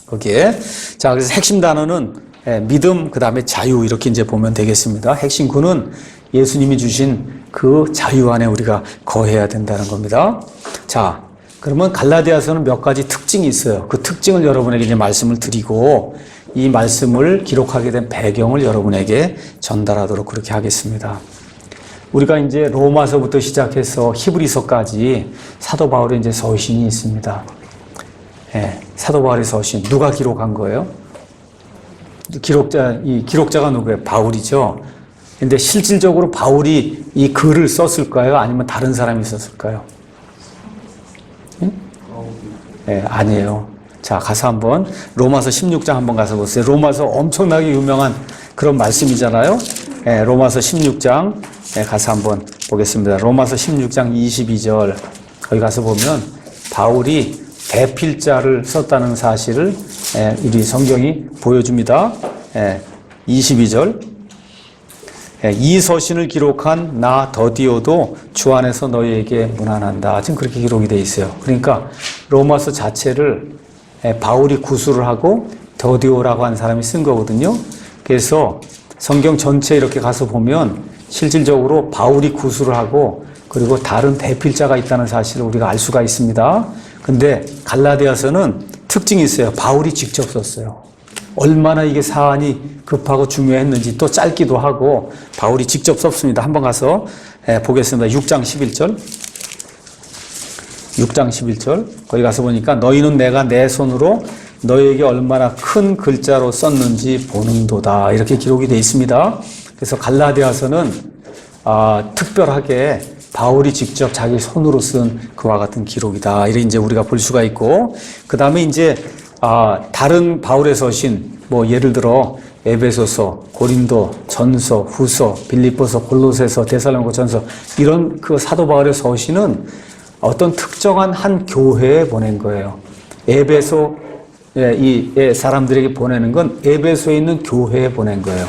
거기에. 자, 그래서 핵심 단어는 믿음, 그 다음에 자유, 이렇게 이제 보면 되겠습니다. 핵심 구는 예수님이 주신 그 자유 안에 우리가 거해야 된다는 겁니다. 자, 그러면 갈라디아서는 몇 가지 특징이 있어요. 그 특징을 여러분에게 이제 말씀을 드리고 이 말씀을 기록하게 된 배경을 여러분에게 전달하도록 그렇게 하겠습니다. 우리가 이제 로마서부터 시작해서 히브리서까지 사도 바울의 이제 서신이 있습니다. 사도 바울의 서신 누가 기록한 거예요? 이 기록자가 누구예요? 바울이죠. 근데 실질적으로 바울이 이 글을 썼을까요? 아니면 다른 사람이 썼을까요? 아니에요. 자, 가서 한번 로마서 16장 한번 가서 보세요. 로마서 엄청나게 유명한 그런 말씀이잖아요. 로마서 16장 가서 한번 보겠습니다. 로마서 16장 22절 거기 가서 보면 바울이 대필자를 썼다는 사실을 우리 성경이 보여줍니다. 22절 이 서신을 기록한 나 더디오도 주 안에서 너희에게 문안한다. 지금 그렇게 기록이 되어 있어요. 그러니까 로마서 자체를 바울이 구술을 하고 더디오라고 하는 사람이 쓴 거거든요. 그래서 성경 전체 이렇게 가서 보면 실질적으로 바울이 구술을 하고 그리고 다른 대필자가 있다는 사실을 우리가 알 수가 있습니다. 근데 갈라디아서는 특징이 있어요. 바울이 직접 썼어요. 얼마나 이게 사안이 급하고 중요했는지, 또 짧기도 하고 바울이 직접 썼습니다. 한번 가서 보겠습니다. 6장 11절. 6장 11절. 거기 가서 보니까 너희는 내가 내 손으로 너희에게 얼마나 큰 글자로 썼는지 보는도다. 이렇게 기록이 되어 있습니다. 그래서 갈라디아서는 특별하게 바울이 직접 자기 손으로 쓴 그와 같은 기록이다. 이래 이제 우리가 볼 수가 있고, 그 다음에 이제 다른 바울의 서신, 뭐 예를 들어 에베소서, 고린도, 전서, 후서, 빌립보서, 골로새서, 데살로니가 전서, 이런 그 사도 바울의 서신은 어떤 특정한 한 교회에 보낸 거예요. 에베소 이 사람들에게 보내는 건 에베소에 있는 교회에 보낸 거예요.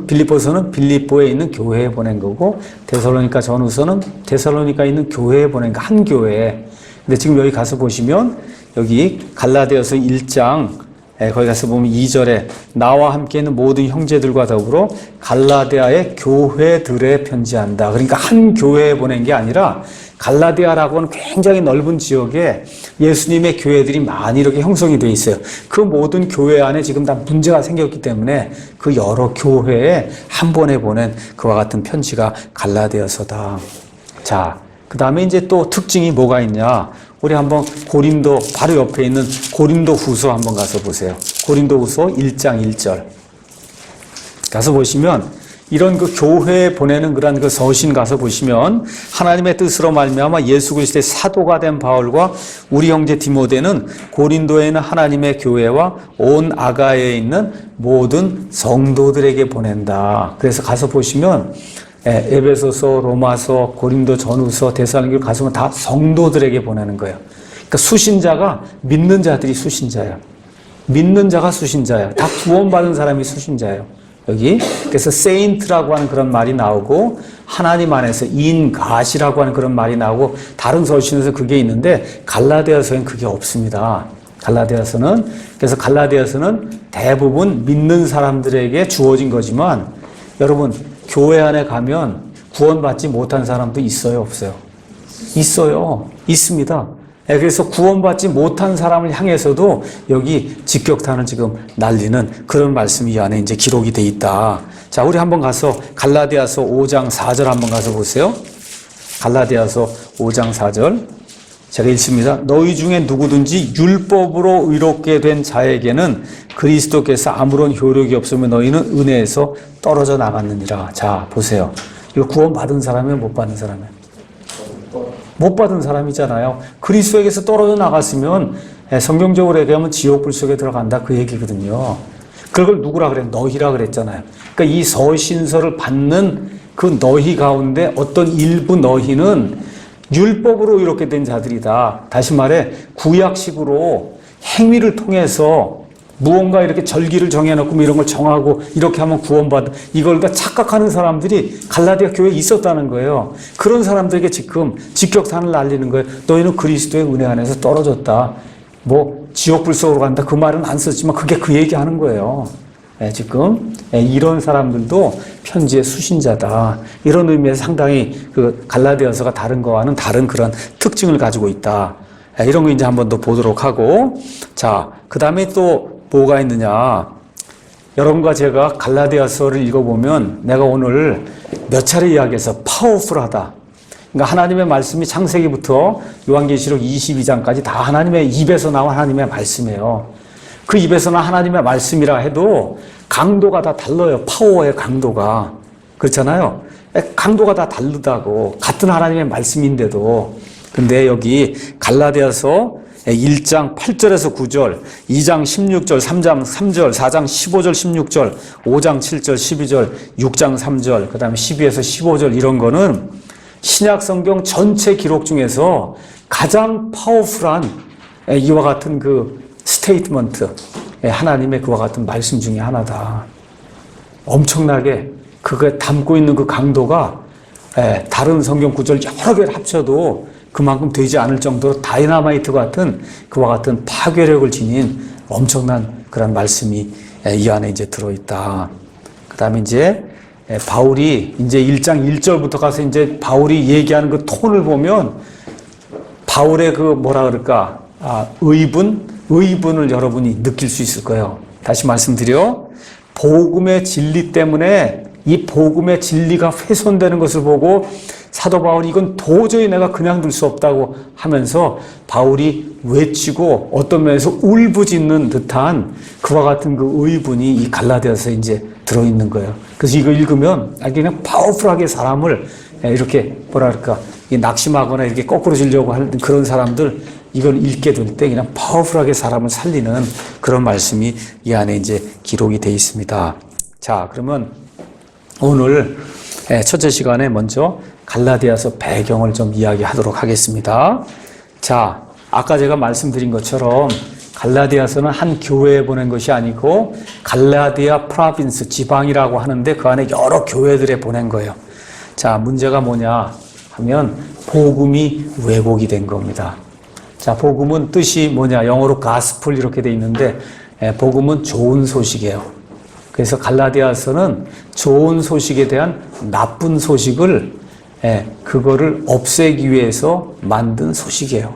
빌립보서는 빌립보에 있는 교회에 보낸 거고, 데살로니가 전후서는 데살로니가에 있는 교회에 보낸 거, 한 교회에. 근데 지금 여기 가서 보시면 여기 갈라디아서 1장 거기 가서 보면 2절에 나와 함께 있는 모든 형제들과 더불어 갈라디아의 교회들에 편지한다. 그러니까 한 교회에 보낸 게 아니라 갈라디아라고 하는 굉장히 넓은 지역에 예수님의 교회들이 많이 이렇게 형성이 되어 있어요. 그 모든 교회 안에 지금 다 문제가 생겼기 때문에 그 여러 교회에 한 번에 보낸 그와 같은 편지가 갈라디아서다. 자, 그 다음에 이제 또 특징이 뭐가 있냐. 우리 한번 고린도 바로 옆에 있는 고린도 후서 한번 가서 보세요. 고린도 후서 1장 1절. 가서 보시면 이런 그 교회에 보내는 그런 그 서신 가서 보시면 하나님의 뜻으로 말미암아 예수 그리스도의 사도가 된 바울과 우리 형제 디모데는 고린도에 있는 하나님의 교회와 온 아가야에 있는 모든 성도들에게 보낸다. 그래서 가서 보시면 에베소서, 로마서, 고린도 전후서, 데살로니가 가서 다 성도들에게 보내는 거예요. 그러니까 수신자가 믿는 자들이 수신자예요. 믿는 자가 수신자예요. 다 구원받은 사람이 수신자예요. 여기 그래서 세인트라고 하는 그런 말이 나오고 하나님 안에서 인가시라고 하는 그런 말이 나오고 다른 서신에서 그게 있는데 갈라디아서에는 그게 없습니다. 그래서 갈라디아서는 대부분 믿는 사람들에게 주어진 거지만 여러분 교회 안에 가면 구원받지 못한 사람도 있어요, 없어요? 있어요. 있습니다. 그래서 구원받지 못한 사람을 향해서도 여기 직격탄을 지금 날리는 그런 말씀이 이 안에 이제 기록이 돼 있다. 자, 우리 한번 가서 갈라디아서 5장 4절 한번 가서 보세요. 갈라디아서 5장 4절. 제가 읽습니다. 너희 중에 누구든지 율법으로 의롭게 된 자에게는 그리스도께서 아무런 효력이 없으면 너희는 은혜에서 떨어져 나갔느니라. 자, 보세요. 이거 구원받은 사람이에요, 못 받은 사람이에요? 못 받은 사람이잖아요. 그리스도에게서 떨어져 나갔으면 성경적으로 얘기하면 지옥불 속에 들어간다 그 얘기거든요. 그걸 누구라 그래요? 너희라 그랬잖아요. 그러니까 이 서신서를 받는 그 너희 가운데 어떤 일부 너희는 율법으로 이렇게 된 자들이다. 다시 말해 구약식으로 행위를 통해서 무언가 이렇게 절기를 정해놓고 뭐 이런 걸 정하고 이렇게 하면 구원받아. 이걸 다 착각하는 사람들이 갈라디아 교회에 있었다는 거예요. 그런 사람들에게 지금 직격탄을 날리는 거예요. 너희는 그리스도의 은혜 안에서 떨어졌다. 뭐 지옥불 속으로 간다. 그 말은 안 썼지만 그게 그 얘기하는 거예요. 지금 이런 사람들도 편지의 수신자다. 이런 의미에서 상당히 그 갈라디아서가 다른 거와는 다른 그런 특징을 가지고 있다. 이런 거 이제 한번 더 보도록 하고, 자, 그 다음에 또 뭐가 있느냐. 여러분과 제가 갈라디아서를 읽어보면 내가 오늘 몇 차례 이야기해서 파워풀하다. 그러니까 하나님의 말씀이 창세기부터 요한계시록 22장까지 다 하나님의 입에서 나온 하나님의 말씀이에요. 그 입에서 나온 하나님의 말씀이라 해도 강도가 다 달라요. 파워의 강도가. 그렇잖아요. 강도가 다 다르다고. 같은 하나님의 말씀인데도. 근데 여기 갈라디아서 1장 8절에서 9절, 2장 16절, 3장 3절, 4장 15절, 16절, 5장 7절, 12절, 6장 3절, 그 다음에 12에서 15절 이런 거는 신약 성경 전체 기록 중에서 가장 파워풀한 이와 같은 그 스테이트먼트, 하나님의 그와 같은 말씀 중에 하나다. 엄청나게 그거 담고 있는 그 강도가 다른 성경 구절 여러 개를 합쳐도 그만큼 되지 않을 정도로 다이너마이트 같은 그와 같은 파괴력을 지닌 엄청난 그런 말씀이 이 안에 이제 들어있다. 그 다음에 이제 바울이 이제 1장 1절부터 가서 이제 바울이 얘기하는 그 톤을 보면 바울의 그 뭐라 그럴까, 의분을 여러분이 느낄 수 있을 거예요. 다시 말씀드려. 복음의 진리 때문에 이 복음의 진리가 훼손되는 것을 보고 사도 바울이 이건 도저히 내가 그냥 둘 수 없다고 하면서 바울이 외치고 어떤 면에서 울부짖는 듯한 그와 같은 그 의분이 이 갈라디아서에 이제 들어있는 거예요. 그래서 이거 읽으면 그냥 파워풀하게 사람을 이렇게 뭐랄까 낙심하거나 이렇게 거꾸로 지려고 하는 그런 사람들 이걸 읽게 될 때 그냥 파워풀하게 사람을 살리는 그런 말씀이 이 안에 이제 기록이 되어 있습니다. 자, 그러면 오늘 첫째 시간에 먼저 갈라디아서 배경을 좀 이야기하도록 하겠습니다. 자, 아까 제가 말씀드린 것처럼 갈라디아서는 한 교회에 보낸 것이 아니고 갈라디아 프로빈스 지방이라고 하는데 그 안에 여러 교회들에 보낸 거예요. 자, 문제가 뭐냐 하면 복음이 왜곡이 된 겁니다. 자, 복음은 뜻이 뭐냐, 영어로 가스플 이렇게 돼 있는데 복음은 좋은 소식이에요. 그래서 갈라디아서는 좋은 소식에 대한 나쁜 소식을 그거를 없애기 위해서 만든 소식이에요.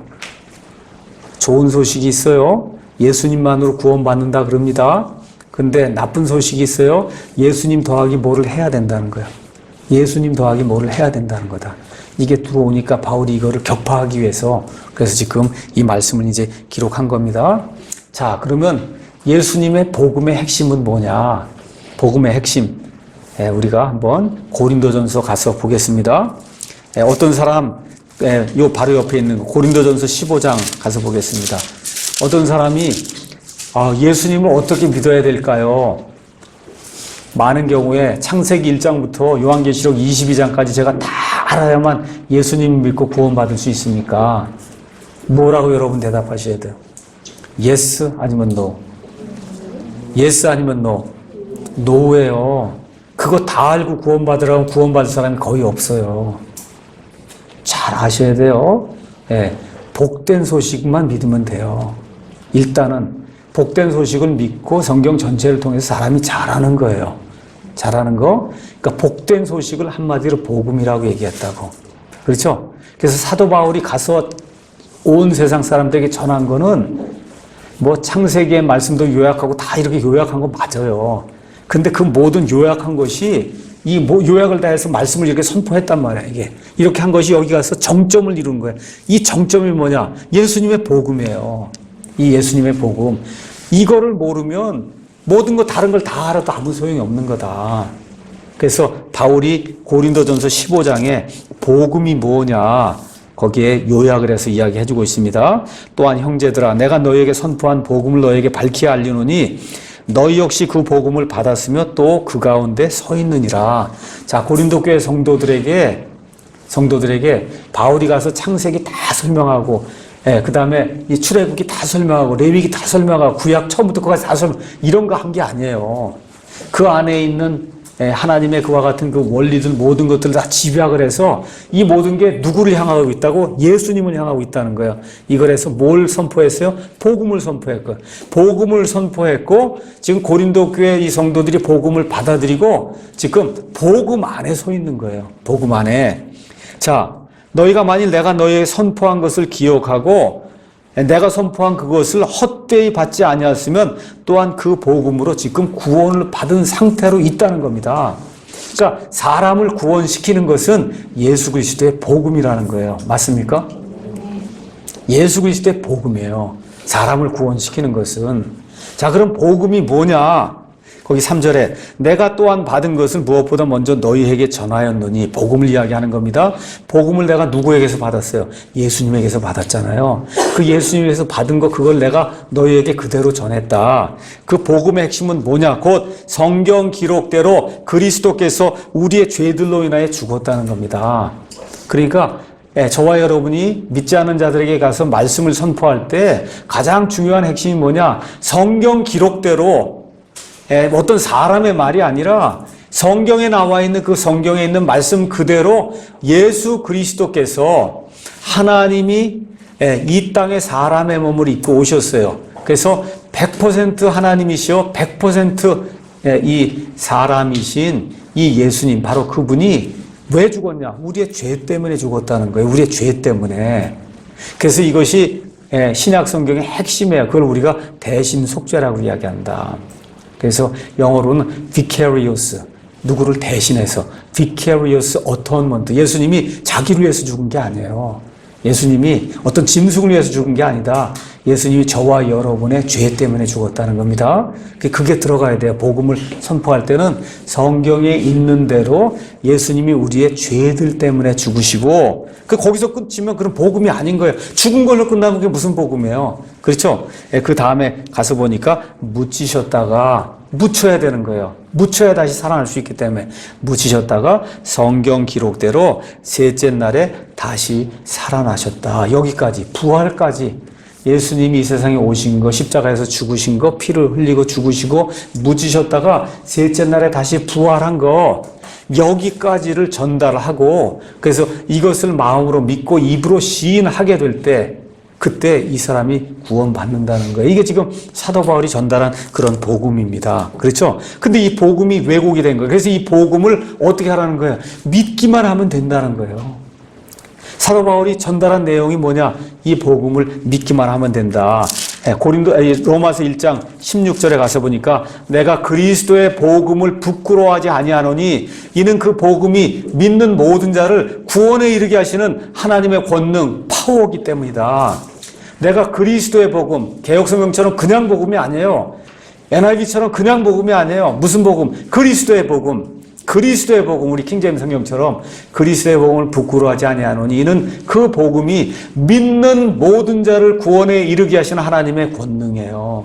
좋은 소식이 있어요. 예수님만으로 구원받는다 그럽니다. 근데 나쁜 소식이 있어요. 예수님 더하기 뭐를 해야 된다는 거예요. 예수님 더하기 뭐를 해야 된다는 거다. 이게 들어오니까 바울이 이거를 격파하기 위해서 그래서 지금 이 말씀을 이제 기록한 겁니다. 자, 그러면 예수님의 복음의 핵심은 뭐냐? 복음의 핵심. 우리가 한번 고린도전서 가서 보겠습니다. 어떤 사람, 요 바로 옆에 있는 고린도전서 15장 가서 보겠습니다. 어떤 사람이 예수님을 어떻게 믿어야 될까요? 많은 경우에 창세기 1장부터 요한계시록 22장까지 제가 다 알아야만 예수님 믿고 구원받을 수 있습니까? 뭐라고 여러분 대답하셔야 돼요? yes 아니면 no. yes 아니면 no. no예요. 그거 다 알고 구원받으라면 구원받을 사람이 거의 없어요. 잘 아셔야 돼요. 예, 복된 소식만 믿으면 돼요. 일단은 복된 소식을 믿고 성경 전체를 통해서 사람이 잘하는 거예요. 잘하는 거. 그러니까 복된 소식을 한마디로 복음이라고 얘기했다고. 그렇죠? 그래서 사도 바울이 가서 온 세상 사람들에게 전한 거는 뭐 창세기의 말씀도 요약하고 다 이렇게 요약한 거 맞아요. 근데 그 모든 요약한 것이 이 요약을 다 해서 말씀을 이렇게 선포했단 말이야, 이게. 이렇게 한 것이 여기 가서 정점을 이룬 거야. 이 정점이 뭐냐? 예수님의 복음이에요. 이 예수님의 복음. 이거를 모르면 모든 거 다른 걸 다 알아도 아무 소용이 없는 거다. 그래서 바울이 고린도전서 15장에 복음이 뭐냐? 거기에 요약을 해서 이야기해주고 있습니다. 또한 형제들아, 내가 너희에게 선포한 복음을 너희에게 밝히 알리노니 너희 역시 그 복음을 받았으며 또 그 가운데 서 있느니라. 자, 고린도 교회 성도들에게 바울이 가서 창세기 다 설명하고, 그 다음에 이 출애굽기 다 설명하고, 레위기 다 설명하고, 구약 처음부터 끝까지 다 설명, 이런 거 한 게 아니에요. 그 안에 있는 하나님의 그와 같은 그 원리들 모든 것들을 다 집약을 해서 이 모든 게 누구를 향하고 있다고? 예수님을 향하고 있다는 거예요. 이걸 해서 뭘 선포했어요? 복음을 선포했고, 복음을 선포했고, 지금 고린도 교회 이 성도들이 복음을 받아들이고 지금 복음 안에 서 있는 거예요. 복음 안에. 자, 너희가 만일 내가 너희에게 선포한 것을 기억하고 내가 선포한 그것을 헛되이 받지 아니하였으면 또한 그 복음으로 지금 구원을 받은 상태로 있다는 겁니다. 그러니까 사람을 구원시키는 것은 예수 그리스도의 복음이라는 거예요. 맞습니까? 예수 그리스도의 복음이에요. 사람을 구원시키는 것은. 자, 그럼 복음이 뭐냐? 거기 3절에 내가 또한 받은 것은 무엇보다 먼저 너희에게 전하였노니, 복음을 이야기하는 겁니다. 복음을 내가 누구에게서 받았어요? 예수님에게서 받았잖아요. 그 예수님에게서 받은 거 그걸 내가 너희에게 그대로 전했다. 그 복음의 핵심은 뭐냐? 곧 성경 기록대로 그리스도께서 우리의 죄들로 인하여 죽었다는 겁니다. 그러니까 저와 여러분이 믿지 않는 자들에게 가서 말씀을 선포할 때 가장 중요한 핵심이 뭐냐? 성경 기록대로, 어떤 사람의 말이 아니라 성경에 나와 있는 그 성경에 있는 말씀 그대로 예수 그리스도께서 하나님이 이 땅에 사람의 몸을 입고 오셨어요. 그래서 100% 하나님이시요 100% 이 사람이신 이 예수님, 바로 그분이 왜 죽었냐? 우리의 죄 때문에 죽었다는 거예요. 우리의 죄 때문에. 그래서 이것이 신약 성경의 핵심이에요. 그걸 우리가 대신 속죄라고 이야기한다. 그래서 영어로는 vicarious, 누구를 대신해서, vicarious atonement. 예수님이 자기를 위해서 죽은 게 아니에요. 예수님이 어떤 짐승을 위해서 죽은 게 아니다. 예수님이 저와 여러분의 죄 때문에 죽었다는 겁니다. 그게 들어가야 돼요. 복음을 선포할 때는 성경에 있는 대로 예수님이 우리의 죄들 때문에 죽으시고, 거기서 끝이면 그런 복음이 아닌 거예요. 죽은 걸로 끝나면 그게 무슨 복음이에요? 그렇죠? 그 다음에 가서 보니까 묻히셨다가, 묻혀야 되는 거예요. 묻혀야 다시 살아날 수 있기 때문에 묻히셨다가 성경 기록대로 셋째 날에 다시 살아나셨다. 여기까지, 부활까지. 예수님이 이 세상에 오신 거, 십자가에서 죽으신 거, 피를 흘리고 죽으시고 묻히셨다가 셋째 날에 다시 부활한 거, 여기까지를 전달하고, 그래서 이것을 마음으로 믿고 입으로 시인하게 될 때 그때 이 사람이 구원받는다는 거예요. 이게 지금 사도 바울이 전달한 그런 복음입니다. 그렇죠? 근데 이 복음이 왜곡이 된 거예요. 그래서 이 복음을 어떻게 하라는 거예요? 믿기만 하면 된다는 거예요. 사도 바울이 전달한 내용이 뭐냐? 이 복음을 믿기만 하면 된다. 로마서 1장 16절에 가서 보니까 내가 그리스도의 복음을 부끄러워하지 아니하노니 이는 그 복음이 믿는 모든 자를 구원에 이르게 하시는 하나님의 권능, 파워이기 때문이다. 내가 그리스도의 복음, 개역성경처럼 그냥 복음이 아니에요. NIV처럼 그냥 복음이 아니에요. 무슨 복음? 그리스도의 복음. 그리스도의 복음, 우리 킹제임스 성경처럼 그리스도의 복음을 부끄러워하지 아니하노니 이는 그 복음이 믿는 모든 자를 구원에 이르게 하시는 하나님의 권능이에요.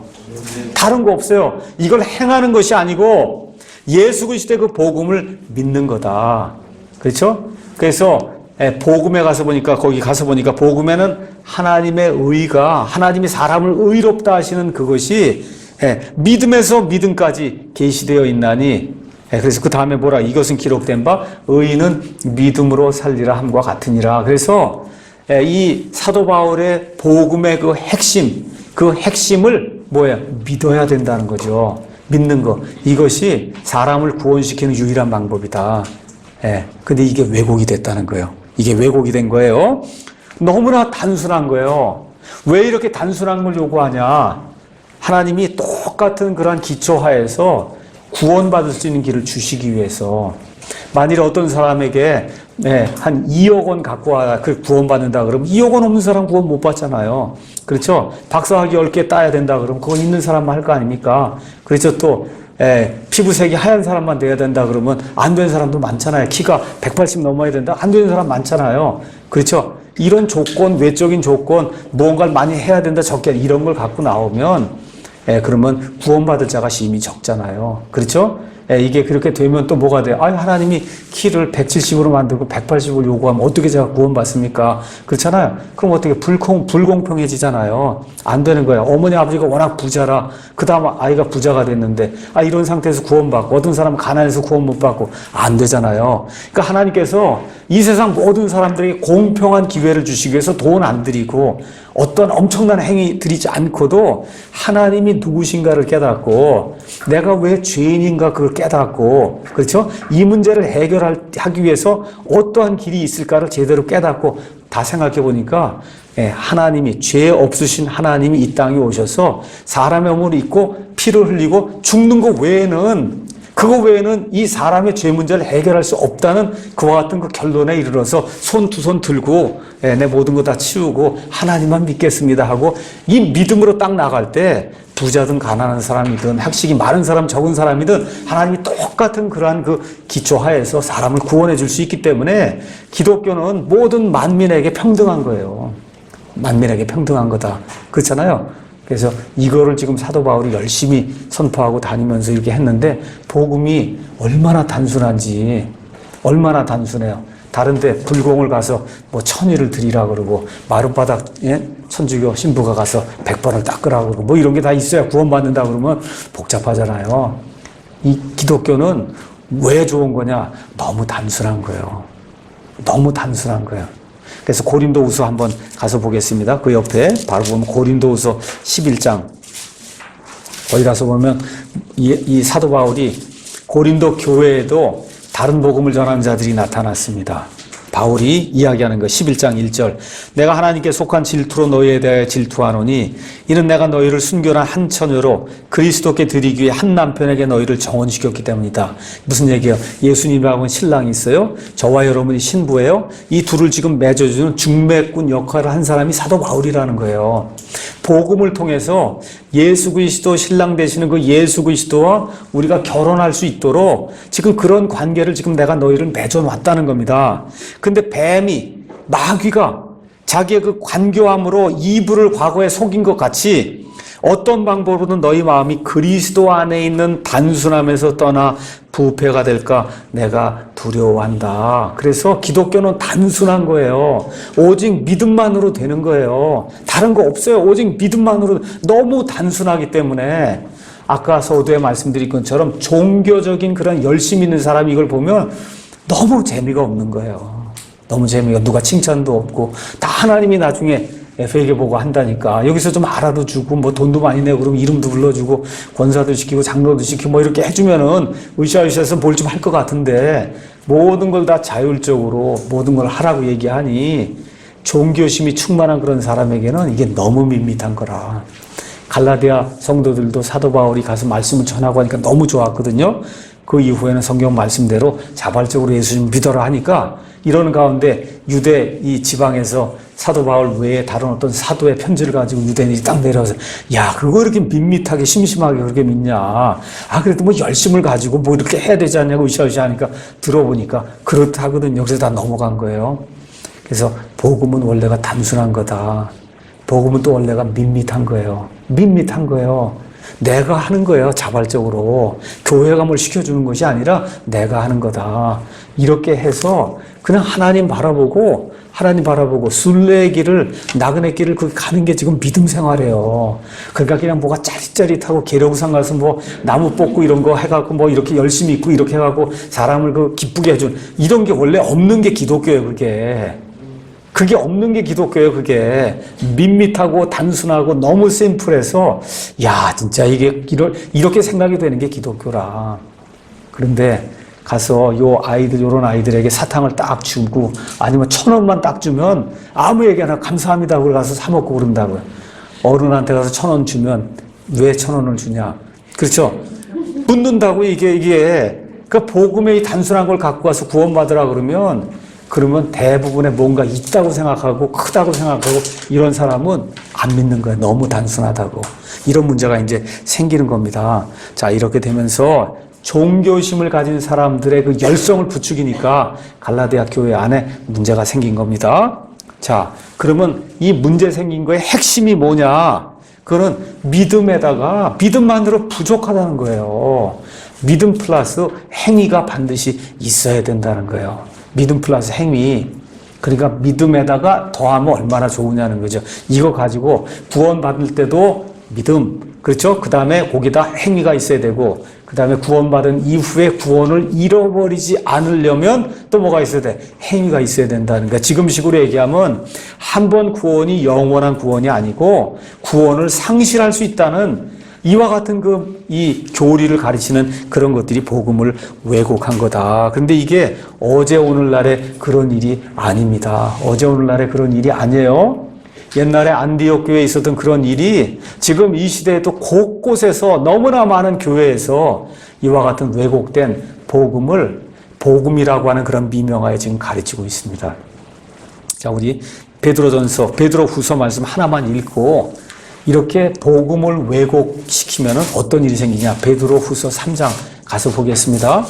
다른 거 없어요. 이걸 행하는 것이 아니고 예수 그리스도의 그 복음을 믿는 거다. 그렇죠? 그래서 복음에 가서 보니까, 거기 가서 보니까 복음에는 하나님의 의가, 하나님이 사람을 의롭다 하시는 그것이 믿음에서 믿음까지 계시되어 있나니, 그래서 그 다음에 뭐라, 이것은 기록된 바 의인은 믿음으로 살리라 함과 같으니라. 그래서 이 사도 바울의 복음의 그 핵심, 그 핵심을 믿어야 된다는 거죠. 믿는 거. 이것이 사람을 구원시키는 유일한 방법이다. 근데 이게 왜곡이 됐다는 거예요. 이게 왜곡이 된 거예요. 너무나 단순한 거예요. 왜 이렇게 단순한 걸 요구하냐? 하나님이 똑같은 그러한 기초하에서 구원받을 수 있는 길을 주시기 위해서. 만일 어떤 사람에게 한 2억 원 갖고 와, 그 구원받는다 그러면 2억 원 없는 사람 구원 못 받잖아요. 그렇죠? 박사학위 10개 따야 된다 그러면 그건 있는 사람만 할 거 아닙니까? 그렇죠? 또 피부색이 하얀 사람만 돼야 된다 그러면 안 된 사람도 많잖아요. 키가 180 넘어야 된다, 안 되는 사람 많잖아요. 그렇죠? 이런 조건, 외적인 조건, 무언가를 많이 해야 된다, 적게, 이런 걸 갖고 나오면 그러면 구원받을 자가 심히 적잖아요. 그렇죠? 이게 그렇게 되면 또 뭐가 돼요? 하나님이 키를 170으로 만들고 180을 요구하면 어떻게 제가 구원받습니까? 그렇잖아요. 그럼 어떻게 불공평해지잖아요. 안 되는 거예요. 어머니 아버지가 워낙 부자라 그 다음 아이가 부자가 됐는데 이런 상태에서 구원받고, 어떤 사람은 가난해서 구원 못 받고, 안 되잖아요. 그러니까 하나님께서 이 세상 모든 사람들에게 공평한 기회를 주시기 위해서 돈 안 드리고 어떤 엄청난 행위 드리지 않고도 하나님이 누구신가를 깨닫고, 내가 왜 죄인인가 그걸 깨닫고, 그렇죠? 이 문제를 해결하기 위해서 어떠한 길이 있을까를 제대로 깨닫고 다 생각해 보니까 하나님이, 죄 없으신 하나님이 이 땅에 오셔서 사람의 몸을 입고 피를 흘리고 죽는 것 외에는, 그거 외에는 이 사람의 죄 문제를 해결할 수 없다는 그와 같은 그 결론에 이르러서 두 손 들고 내 모든 거 다 치우고 하나님만 믿겠습니다 하고, 이 믿음으로 딱 나갈 때 부자든 가난한 사람이든 학식이 많은 사람 적은 사람이든 하나님이 똑같은 그러한 그 기초하에서 사람을 구원해 줄 수 있기 때문에 기독교는 모든 만민에게 평등한 거예요. 만민에게 평등한 거다. 그렇잖아요. 그래서 이거를 지금 사도 바울이 열심히 선포하고 다니면서 이렇게 했는데, 복음이 얼마나 단순한지, 얼마나 단순해요. 다른데 불공을 가서 천의를 드리라 그러고, 마룻바닥 천주교 신부가 가서 100번을 닦으라 그러고, 이런 게 다 있어야 구원받는다 그러면 복잡하잖아요. 이 기독교는 왜 좋은 거냐? 너무 단순한 거예요. 너무 단순한 거예요. 그래서 고린도후서 한번 가서 보겠습니다. 그 옆에 바로 보면 고린도후서 11장. 거기 가서 보면 이 사도 바울이 고린도 교회에도 다른 복음을 전하는 자들이 나타났습니다. 바울이 이야기하는 거 11장 1절. 내가 하나님께 속한 질투로 너희에 대하여 질투하노니 이는 내가 너희를 순결한 한 처녀로 그리스도께 드리기 위해 한 남편에게 너희를 정혼시켰기 때문이다. 무슨 얘기예요? 예수님하고는 신랑이 있어요. 저와 여러분이 신부예요. 이 둘을 지금 맺어주는 중매꾼 역할을 한 사람이 사도 바울이라는 거예요. 복음을 통해서 예수 그리스도 신랑 되시는 그 예수 그리스도와 우리가 결혼할 수 있도록 지금 그런 관계를 지금 내가 너희를 맺어놨다는 겁니다. 근데 뱀이, 마귀가 자기의 그 관교함으로 이브를 과거에 속인 것 같이 어떤 방법으로든 너희 마음이 그리스도 안에 있는 단순함에서 떠나 부패가 될까 내가 두려워한다. 그래서 기독교는 단순한 거예요. 오직 믿음만으로 되는 거예요. 다른 거 없어요. 오직 믿음만으로. 너무 단순하기 때문에 아까 서두에 말씀드린 것처럼 종교적인 그런 열심 있는 사람이 이걸 보면 너무 재미가 없는 거예요. 너무 재미가, 누가 칭찬도 없고 다 하나님이 나중에 회개 보고 한다니까. 여기서 좀 알아도 주고 돈도 많이 내고 그러면 이름도 불러주고 권사도 시키고 장로도 시키고 이렇게 해주면은 으쌰으쌰해서 뭘 좀 할 것 같은데, 모든 걸 다 자율적으로 모든 걸 하라고 얘기하니 종교심이 충만한 그런 사람에게는 이게 너무 밋밋한 거라. 갈라디아 성도들도 사도 바울이 가서 말씀을 전하고 하니까 너무 좋았거든요. 그 이후에는 성경 말씀대로 자발적으로 예수님 믿어라 하니까, 이러는 가운데 유대 이 지방에서 사도 바울 외에 다른 어떤 사도의 편지를 가지고 유대인이 딱 내려와서, 야, 그거 이렇게 밋밋하게 심심하게 그렇게 믿냐? 그래도 열심을 가지고 이렇게 해야 되지 않냐고 으쌰으쌰 하니까 들어보니까 그렇다거든요. 여기서 다 넘어간 거예요. 그래서 복음은 원래가 단순한 거다. 복음은 또 원래가 밋밋한 거예요. 밋밋한 거예요. 내가 하는 거예요. 자발적으로. 교회가 뭘 시켜주는 것이 아니라 내가 하는 거다. 이렇게 해서 그냥 하나님 바라보고 순례의 길을, 나그네 길을 그 가는 게 지금 믿음 생활이에요. 그러니까 그냥 뭐가 짜릿짜릿하고 계룡산 가서 뭐 나무 뽑고 이런 거 해갖고 뭐 이렇게 열심히 있고 이렇게 해갖고 사람을 그 기쁘게 해준 이런 게 원래 없는 게 기독교예요, 그게. 그게 없는 게 기독교예요, 그게. 밋밋하고 단순하고 너무 심플해서, 야, 진짜 이게, 이렇게 생각이 되는 게 기독교라. 그런데 가서 요런 아이들에게 사탕을 딱 주고, 아니면 1,000원만 딱 주면, 아무에게나 감사합니다 하고 가서 사먹고 그런다고요. 어른한테 가서 1,000원 주면, 왜 1,000원을 주냐. 그렇죠? 묻는다고 이게. 그 복음의 단순한 걸 갖고 가서 구원받으라 그러면 대부분의 뭔가 있다고 생각하고 크다고 생각하고 이런 사람은 안 믿는 거예요. 너무 단순하다고. 이런 문제가 이제 생기는 겁니다. 자, 이렇게 되면서 종교심을 가진 사람들의 그 열성을 부추기니까 갈라디아 교회 안에 문제가 생긴 겁니다. 자, 그러면 이 문제 생긴 거의 핵심이 뭐냐? 그거는 믿음만으로 부족하다는 거예요. 믿음 플러스 행위가 반드시 있어야 된다는 거예요. 믿음 플러스 행위. 그러니까 믿음에다가 더하면 얼마나 좋으냐는 거죠. 이거 가지고 구원받을 때도 믿음, 그렇죠? 그 다음에 거기다 행위가 있어야 되고, 그 다음에 구원받은 이후에 구원을 잃어버리지 않으려면 또 뭐가 있어야 돼? 행위가 있어야 된다는 거야. 지금식으로 얘기하면 한 번 구원이 영원한 구원이 아니고 구원을 상실할 수 있다는 이와 같은 이 교리를 가르치는 그런 것들이 복음을 왜곡한 거다. 그런데 이게 어제 오늘날의 그런 일이 아닙니다. 어제 오늘날의 그런 일이 아니에요. 옛날에 안디옥 교회에 있었던 그런 일이 지금 이 시대에도 곳곳에서 너무나 많은 교회에서 이와 같은 왜곡된 복음이라고 하는 그런 미명하에 지금 가르치고 있습니다. 자, 우리 베드로후서 말씀 하나만 읽고 이렇게 복음을 왜곡시키면 어떤 일이 생기냐. 베드로후서 3장 가서 보겠습니다.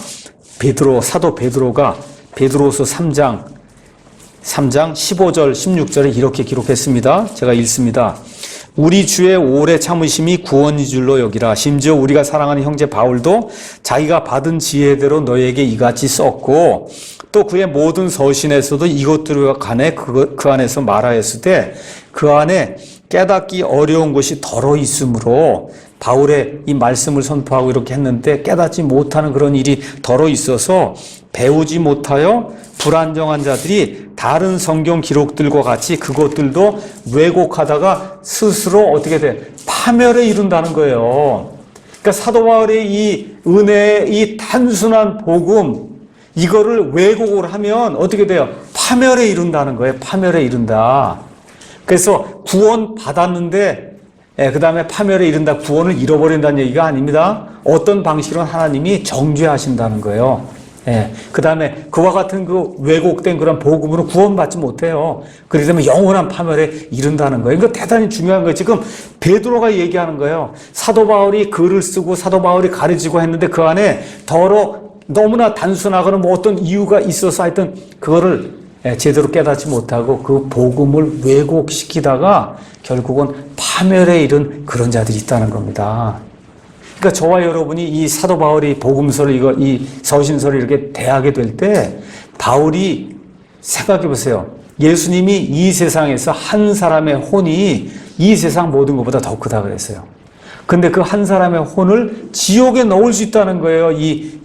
사도 베드로가 베드로후서 3장 15절 16절에 이렇게 기록했습니다. 제가 읽습니다. 우리 주의 오래 참으심이 구원인 줄로 여기라. 심지어 우리가 사랑하는 형제 바울도 자기가 받은 지혜대로 너에게 이같이 썼고 또 그의 모든 서신에서도 이것들과 관해 그 안에서 말하였으되 그 안에 깨닫기 어려운 것이 덜어 있으므로 바울의 이 말씀을 선포하고 이렇게 했는데 깨닫지 못하는 그런 일이 덜어 있어서 배우지 못하여 불안정한 자들이 다른 성경 기록들과 같이 그것들도 왜곡하다가 스스로 어떻게 돼? 파멸에 이른다는 거예요. 그러니까 사도 바울의 이 은혜의 이 단순한 복음 이거를 왜곡을 하면 어떻게 돼요? 파멸에 이른다는 거예요. 파멸에 이른다. 그래서 구원 받았는데 그 다음에 파멸에 이른다, 구원을 잃어버린다는 얘기가 아닙니다. 어떤 방식으로 하나님이 정죄하신다는 거예요. 그 다음에 그와 같은 그 왜곡된 그런 복음으로 구원받지 못해요. 그렇기 때문에 영원한 파멸에 이른다는 거예요. 이거 대단히 중요한 거예요. 지금 베드로가 얘기하는 거예요. 사도 바울이 글을 쓰고 사도 바울이 가르치고 했는데 그 안에 너무나 단순하거나 뭐 어떤 이유가 있어서 하여튼 그거를 제대로 깨닫지 못하고 그 복음을 왜곡시키다가 결국은 파멸에 이른 그런 자들이 있다는 겁니다. 그러니까 저와 여러분이 이 사도 바울이 복음서를 이 서신서를 이렇게 대하게 될 때 바울이 생각해 보세요. 예수님이 이 세상에서 한 사람의 혼이 이 세상 모든 것보다 더 크다 그랬어요. 근데 그 한 사람의 혼을 지옥에 넣을 수 있다는 거예요. 이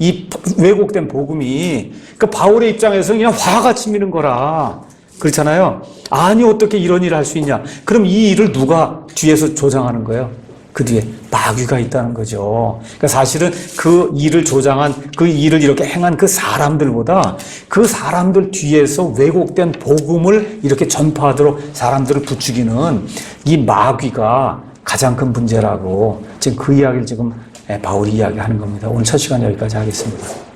왜곡된 복음이. 그 바울의 입장에서는 그냥 화가 치미는 거라. 그렇잖아요. 아니 어떻게 이런 일을 할 수 있냐. 그럼 이 일을 누가 뒤에서 조장하는 거예요? 그 뒤에 마귀가 있다는 거죠. 그러니까 사실은 그 일을 이렇게 행한 그 사람들보다 그 사람들 뒤에서 왜곡된 복음을 이렇게 전파하도록 사람들을 부추기는 이 마귀가 가장 큰 문제라고 지금 그 이야기를 지금 바울이 이야기하는 겁니다. 오늘 첫 시간 여기까지 하겠습니다.